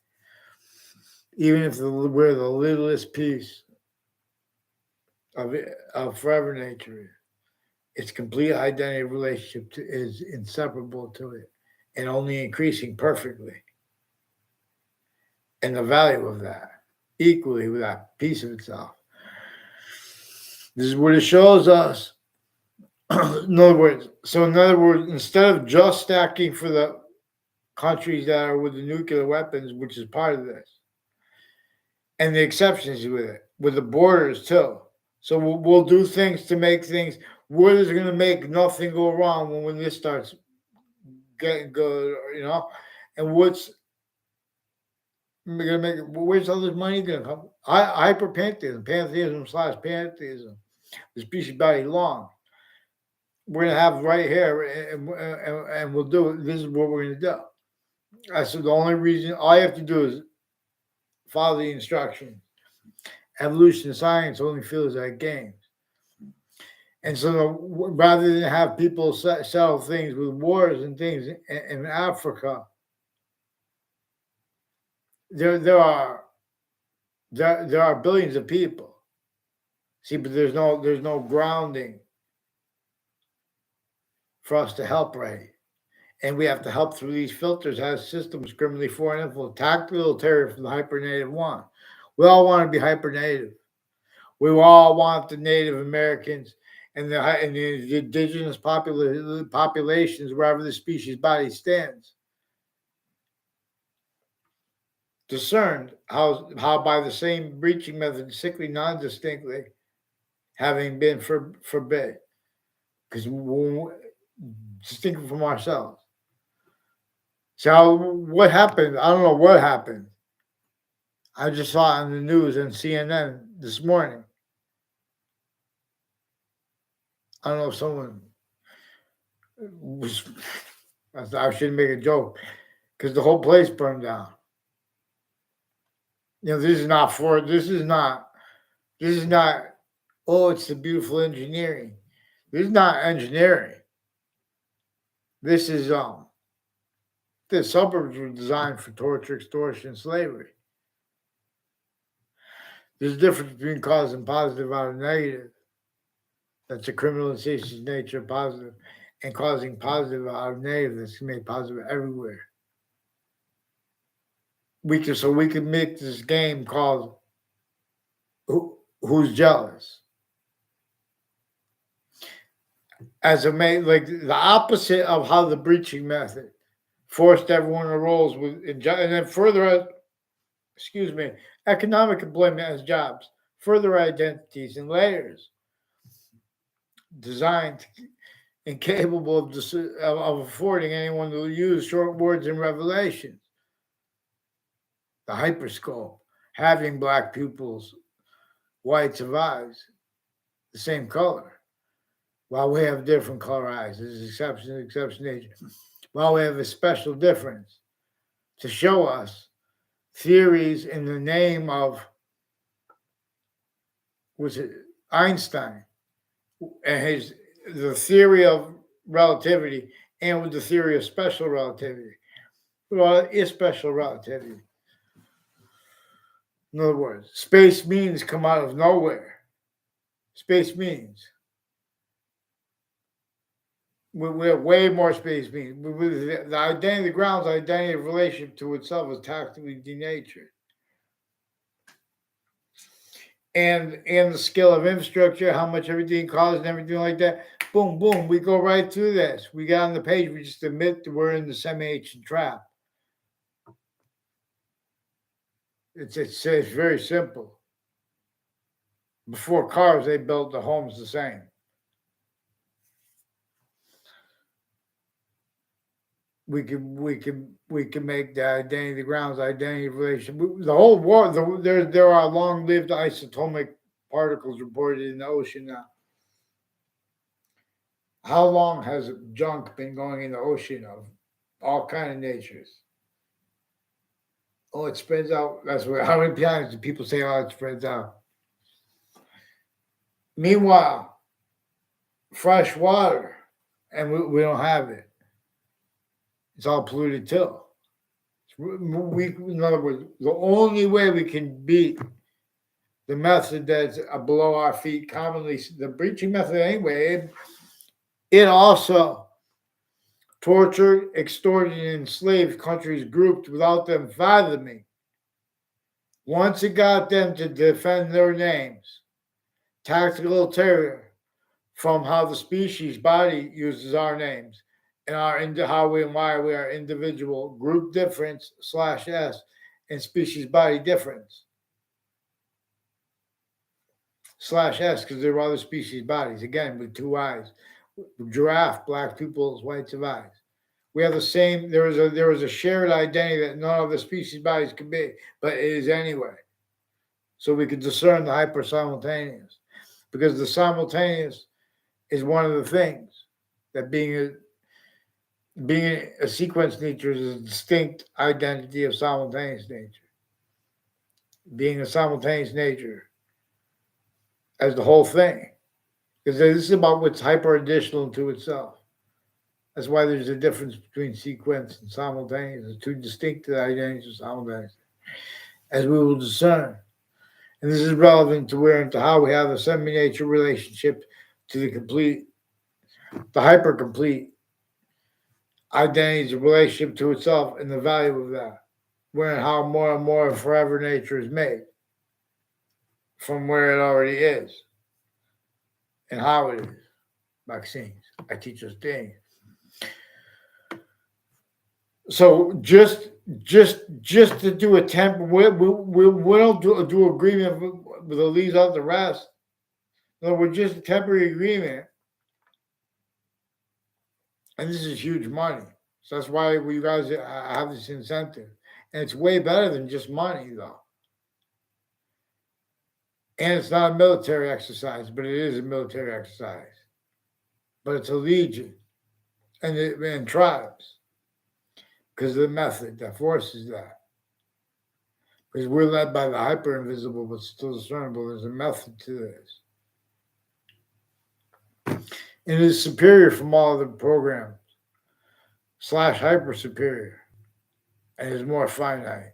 Even if we're the littlest piece of forever nature, its complete identity relationship is inseparable to it and only increasing perfectly. And the value of that, equally with that piece of itself. This is what it shows us. In other words, instead of just stacking for the countries that are with the nuclear weapons, which is part of this, and the exceptions with it, with the borders too. So we'll do things to make things. What is going to make nothing go wrong when this starts getting good, And what's going to make? Where's all this money going to come? Hyperpantheism, pantheism slash pantheism. The species body long. We're going to have right here, and we'll do it. This is what we're going to do. I said the only reason all you have to do is follow the instructions. Evolution science only feels like games. And so rather than have people settle things with wars and things in Africa, there are billions of people. See, but there's no grounding for us to help right. And we have to help through these filters as systems criminally foreign influence, tactical terror from the hypernative one. We all want to be hypernative. We all want the Native Americans and the indigenous populations, wherever the species body stands, discerned how by the same breaching method, sickly, non-distinctly, having been forbid, because distinct from ourselves. So what happened? I don't know what happened. I just saw it on the news and CNN this morning. I don't know if someone was. I shouldn't make a joke because the whole place burned down. This is not for. This is not. This is not. Oh, it's the beautiful engineering. This is not engineering. This is The suburbs were designed for torture, extortion, and slavery. There's a difference between causing positive out of negative. That's a criminal in species nature positive, and causing positive out of negative that's made positive everywhere. We could make this game called Who's Jealous. As a main, like the opposite of how the breaching method forced everyone to roles with, and then further, economic employment as jobs, further identities and layers designed and capable of affording anyone to use short words and revelations. The hyperscope, having black pupils, whites of eyes, the same color. While we have different color eyes, there's exception nature. While we have a special difference to show us theories in the name of was it Einstein and the theory of relativity and with the theory of special relativity. Well, is special relativity. In other words, space means come out of nowhere. Space means we have way more space means. The identity, the ground's identity of relationship to itself is tactically denatured. And the skill of infrastructure, how much everything costs and everything like that. Boom, boom, we go right through this. We got on the page, we just admit that we're in the semi-ancient trap. It's very simple. Before cars, they built the homes the same. We can make the identity, the grounds, identity relation. The whole war. There are long-lived isotomic particles reported in the ocean now. How long has junk been going in the ocean of all kind of natures? Oh, it spreads out. That's what. How many times do people say, "Oh, it spreads out"? Meanwhile, fresh water, and we don't have it. It's all polluted too. In other words, the only way we can beat the method that's below our feet, commonly the breaching method anyway, it also tortured, extorted, and enslaved countries grouped without them fathoming. Once it got them to defend their names, tactical terror from how the species body uses our names and our into how we and why we are individual group difference slash s and species body difference slash s because there are other species bodies again with two eyes. Giraffe, black pupils, whites of eyes. We have the same. There was a shared identity that none of the species bodies could be, but it is anyway. So we could discern the hyper simultaneous because the simultaneous is one of the things that being a sequence nature is a distinct identity of simultaneous nature. Being a simultaneous nature as the whole thing. Because this is about what's hyper additional to itself. That's why there's a difference between sequence and simultaneous. There's two distinct identities of simultaneous, as we will discern. And this is relevant to where and to how we have a semi-nature relationship to the complete, the hyper-complete identity's relationship to itself and the value of that. Where and how more and more forever nature is made from where it already is and how it is. Vaccines. I teach us things. So just to do a temp, we don't do agreement with the leaves out the rest. No, we're just a temporary agreement, and this is huge money. So that's why we guys have this incentive, and it's way better than just money, though. And it's not a military exercise, but it is a military exercise. But it's a legion and tribes because of the method that forces that. Because we're led by the hyper invisible, but still discernible. There's a method to this. And it is superior from all other programs, slash hyper superior, and is more finite.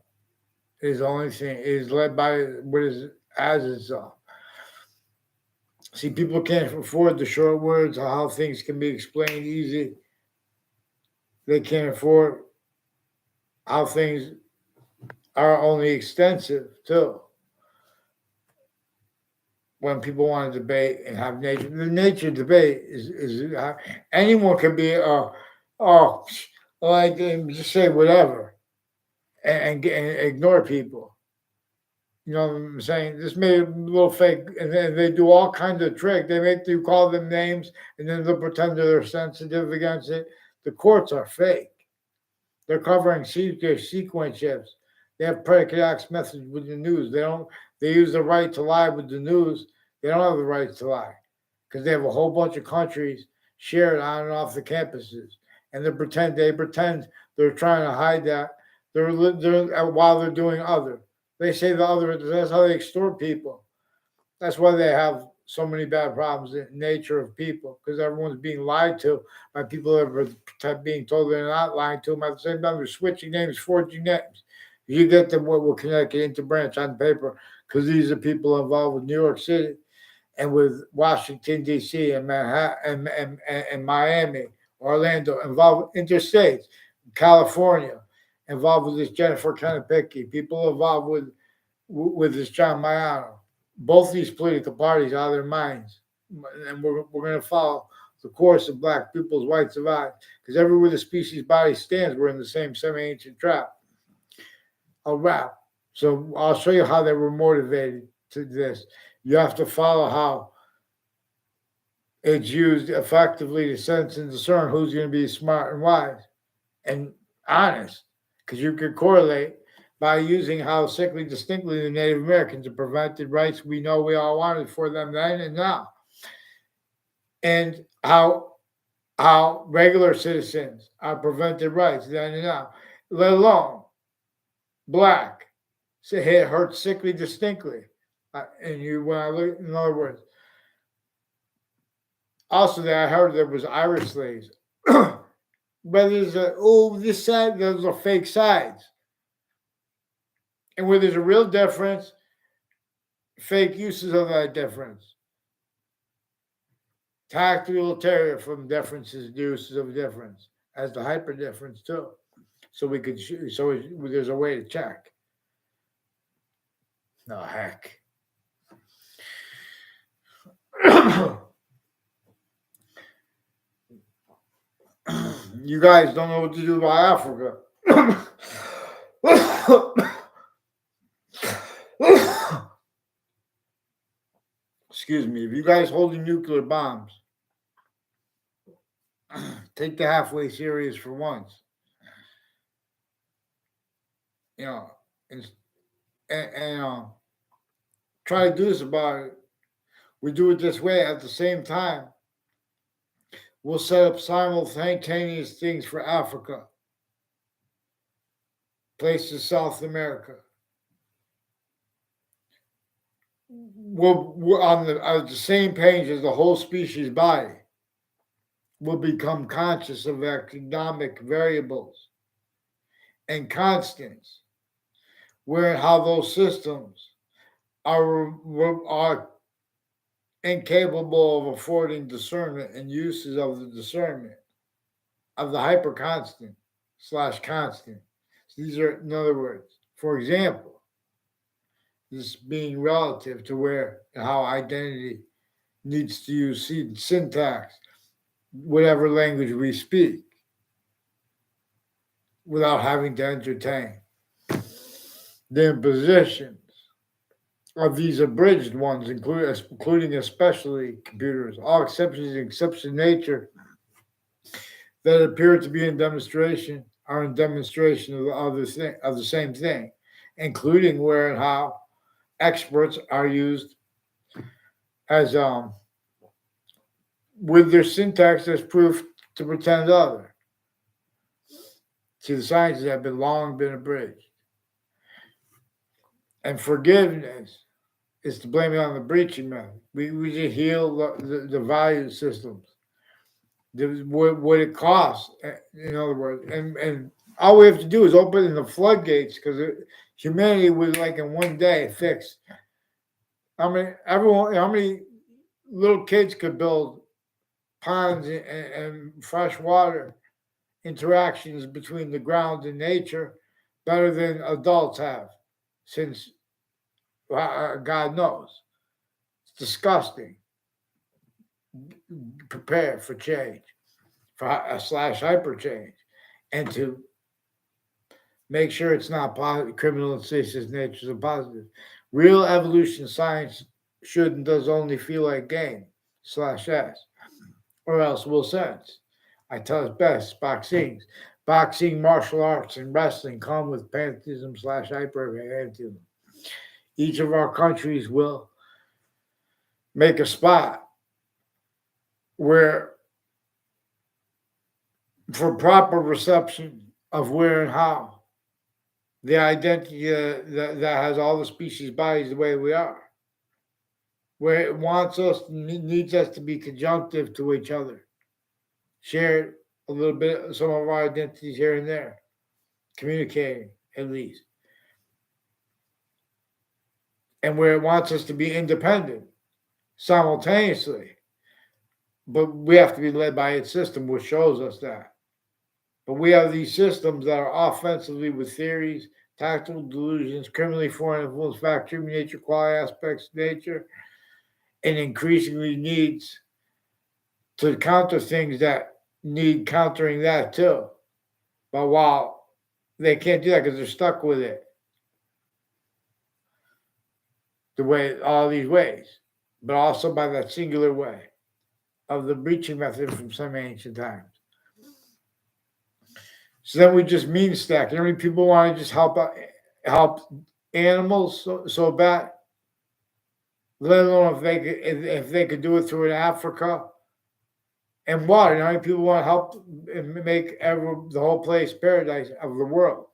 It is the only thing. It is led by what is as itself. See, people can't afford the short words of how things can be explained easy. They can't afford how things are only extensive too. When people want to debate and have nature, the nature debate is anyone can be oh like just say whatever and ignore people. You know what I'm saying? Just made a little fake, and then they do all kinds of tricks. They make you call them names, and then they'll pretend that they're sensitive against it. The courts are fake. They're covering sequence shifts. They have predicate acts methods with the news. They don't. They use the right to lie with the news. They don't have the right to lie because they have a whole bunch of countries shared on and off the campuses, and they pretend they're trying to hide that. They're while they're doing other. They say the other. That's how they extort people. That's why they have so many bad problems in nature of people because everyone's being lied to by people that are being told they're not lying to them. At the same time, they're switching names, forging names. You get them what will Connecticut interbranch on paper because these are people involved with New York City and with Washington D.C. and Manhattan and Miami, Orlando, involved with interstates, California, involved with this Jennifer Kennepicky, people involved with this John Mayano. Both these political parties out of their minds, and we're going to follow the course of black people's whites of eye because everywhere the species body stands, we're in the same semi-ancient trap. I'll wrap. So I'll show you how they were motivated to this. You have to follow how it's used effectively to sense and discern who's going to be smart and wise and honest, because you could correlate by using how sickly distinctly the Native Americans have prevented rights we know we all wanted for them then and now, and how regular citizens are prevented rights then and now, let alone black. So it hurt sickly distinctly. And you, when I look, in other words, also that I heard there was Irish slaves. But there's this side, those are fake sides. And where there's a real difference, fake uses of that difference. Tactical terrier from differences, uses of difference, as the hyper difference too. So we could, so there's a way to check. No heck. You guys don't know what to do about Africa. Excuse me. If you guys holding nuclear bombs, take the halfway serious for once. You know, and try to do this about it. We do it this way at the same time. We'll set up simultaneous things for Africa, places South America. We're on the same page as the whole species body. We'll become conscious of economic variables and constants, where how those systems are incapable of affording discernment and uses of the discernment of the hyperconstant slash constant. So these are, in other words, for example, this being relative to where how identity needs to use syntax, whatever language we speak, without having to entertain the impositions of these abridged ones, including especially computers, all exceptions except in nature that appear to be in demonstration are in demonstration of the other thing of the same thing, including where and how experts are used as with their syntax as proof to pretend other. See, the sciences have been long been abridged. And forgiveness is to blame it on the breaching method. We just heal the value systems. What it costs, in other words, and all we have to do is open the floodgates because humanity was like in one day fixed. I mean, how many little kids could build ponds and fresh water interactions between the ground and nature better than adults have since God knows. It's disgusting. Prepare for change, for a slash hyper change, and to make sure it's not positive, criminal and ceases nature is positive. Real evolution science should and does only feel like game slash s, or else will sense. I tell it best. Boxing, martial arts, and wrestling come with pantheism slash hyper. Each of our countries will make a spot where, for proper reception of where and how, the identity that has all the species bodies the way we are, where it wants us, needs us to be conjunctive to each other, share a little bit, some of our identities here and there, communicating at least, and where it wants us to be independent simultaneously. But we have to be led by its system, which shows us that. But we have these systems that are offensively with theories, tactical delusions, criminally foreign influence, factory nature, quality aspects of nature, and increasingly needs to counter things that need countering that too. But while they can't do that because they're stuck with it, the way all these ways, but also by that singular way of the breaching method from some ancient times. So then we just mean stack. You know, people want to just help animals so bad, let alone if they could do it through Africa and water. You know, people want to help and make the whole place paradise of the world.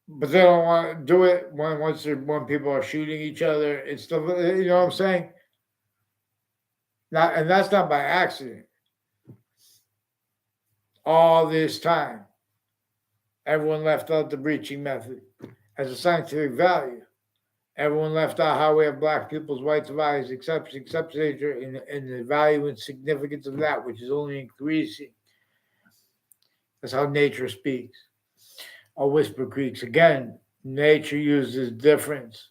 but they don't want to do it when people are shooting each other. It's the you know what I'm saying. Not and that's not by accident. All this time, everyone left out the breaching method as a scientific value. Everyone left out how we have black people's rights of values, except nature, and the value and significance of that, which is only increasing. That's how nature speaks. Or Whisper Creeks again. Nature uses difference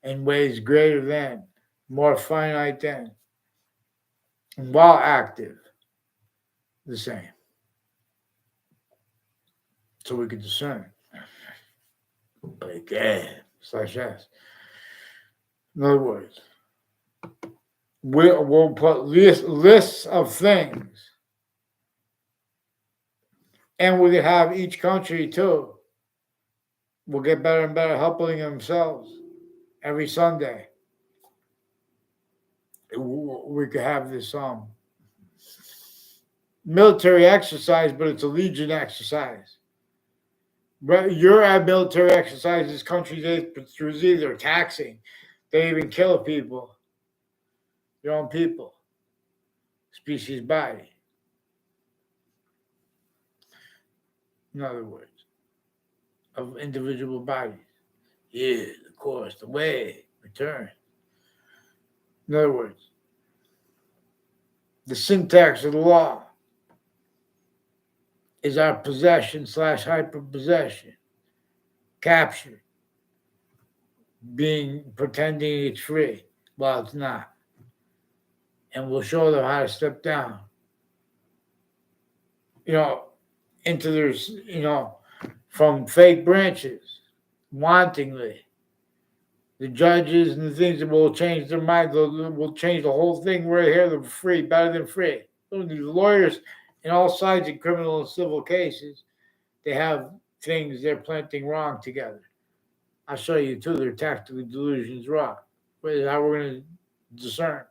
in ways greater than, more finite than, while active, the same. So we can discern. A.K.A. /S. In other words, we'll put lists of things, and we can have each country too. Will get better and better helping themselves every Sunday. We could have this military exercise, but it's a legion exercise. You're at military exercises, countries through either taxing, they even kill people, your own people, species body. In other words, of individual bodies. Yeah, of course, the way, return. In other words, the syntax of the law is our possession / hyperpossession, capture, being pretending it's free while it's not. And we'll show them how to step down, into their, from fake branches, wantingly. The judges and the things that will change their mind, will change the whole thing right here. They're free, better than free. The lawyers in all sides of criminal and civil cases, they have things they're planting wrong together. I'll show you too. Their tactical delusions wrong. This is how we're going to discern.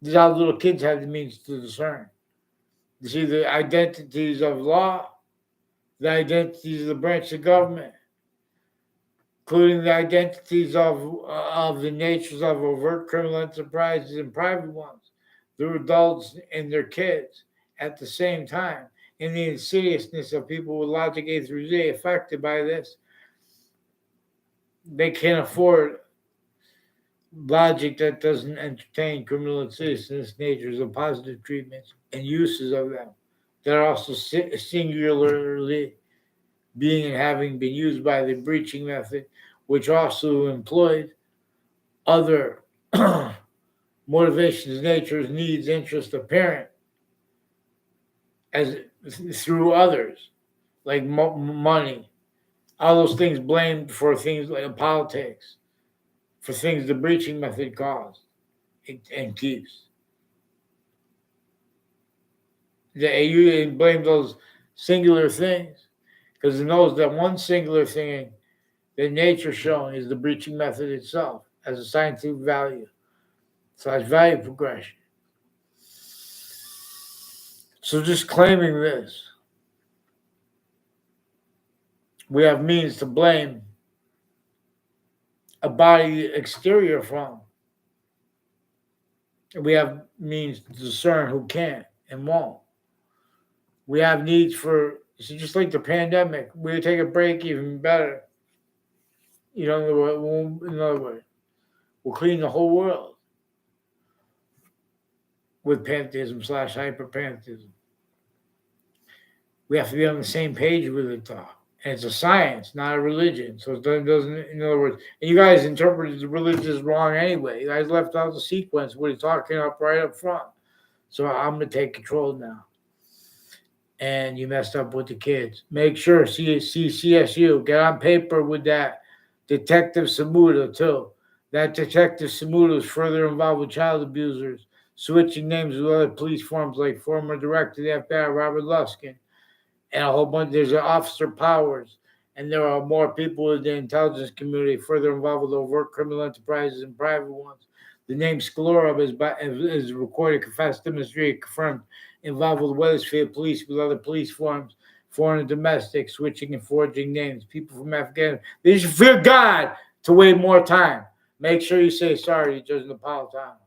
This is how little kids have the means to discern. You see the identities of law, the identities of the branch of government, including the identities of the natures of overt criminal enterprises and private ones, the adults and their kids at the same time, and the insidiousness of people with logic A through Z affected by this. They can't afford logic that doesn't entertain criminal insidiousness, natures of positive treatments and uses of them that are also singularly being and having been used by the breaching method, which also employed other motivations, natures, needs, interests apparent as through others, like money, all those things blamed for things like politics, for things the breaching method caused and keeps. The AU blamed those singular things because it knows that one singular thing that nature showing is the breaching method itself as a scientific value. / value progression. So just claiming this, we have means to blame a body exterior from. We have means to discern who can and won't. We have needs for, so just like the pandemic, we take a break even better. In other words, we'll clean the whole world with pantheism / hyperpantheism. We have to be on the same page with it, though. And it's a science, not a religion. So it doesn't, in other words, and you guys interpreted the religion wrong anyway. You guys left out the sequence, what he's talking up right up front. So I'm going to take control now. And you messed up with the kids. Make sure, CSU, get on paper with that Detective Samuda, too. That Detective Samuda is further involved with child abusers, switching names with other police forms like former director of the FBI, Robert Luskin, and a whole bunch. There's Officer Powers, and there are more people in the intelligence community further involved with overt criminal enterprises and private ones. The name Sklarov is recorded, confessed, demonstrated, confirmed, involved with Wethersfield police, with other police forms, foreign and domestic, switching and forging names, people from Afghanistan. They should fear God to wait more time. Make sure you say sorry to Judge Napolitano.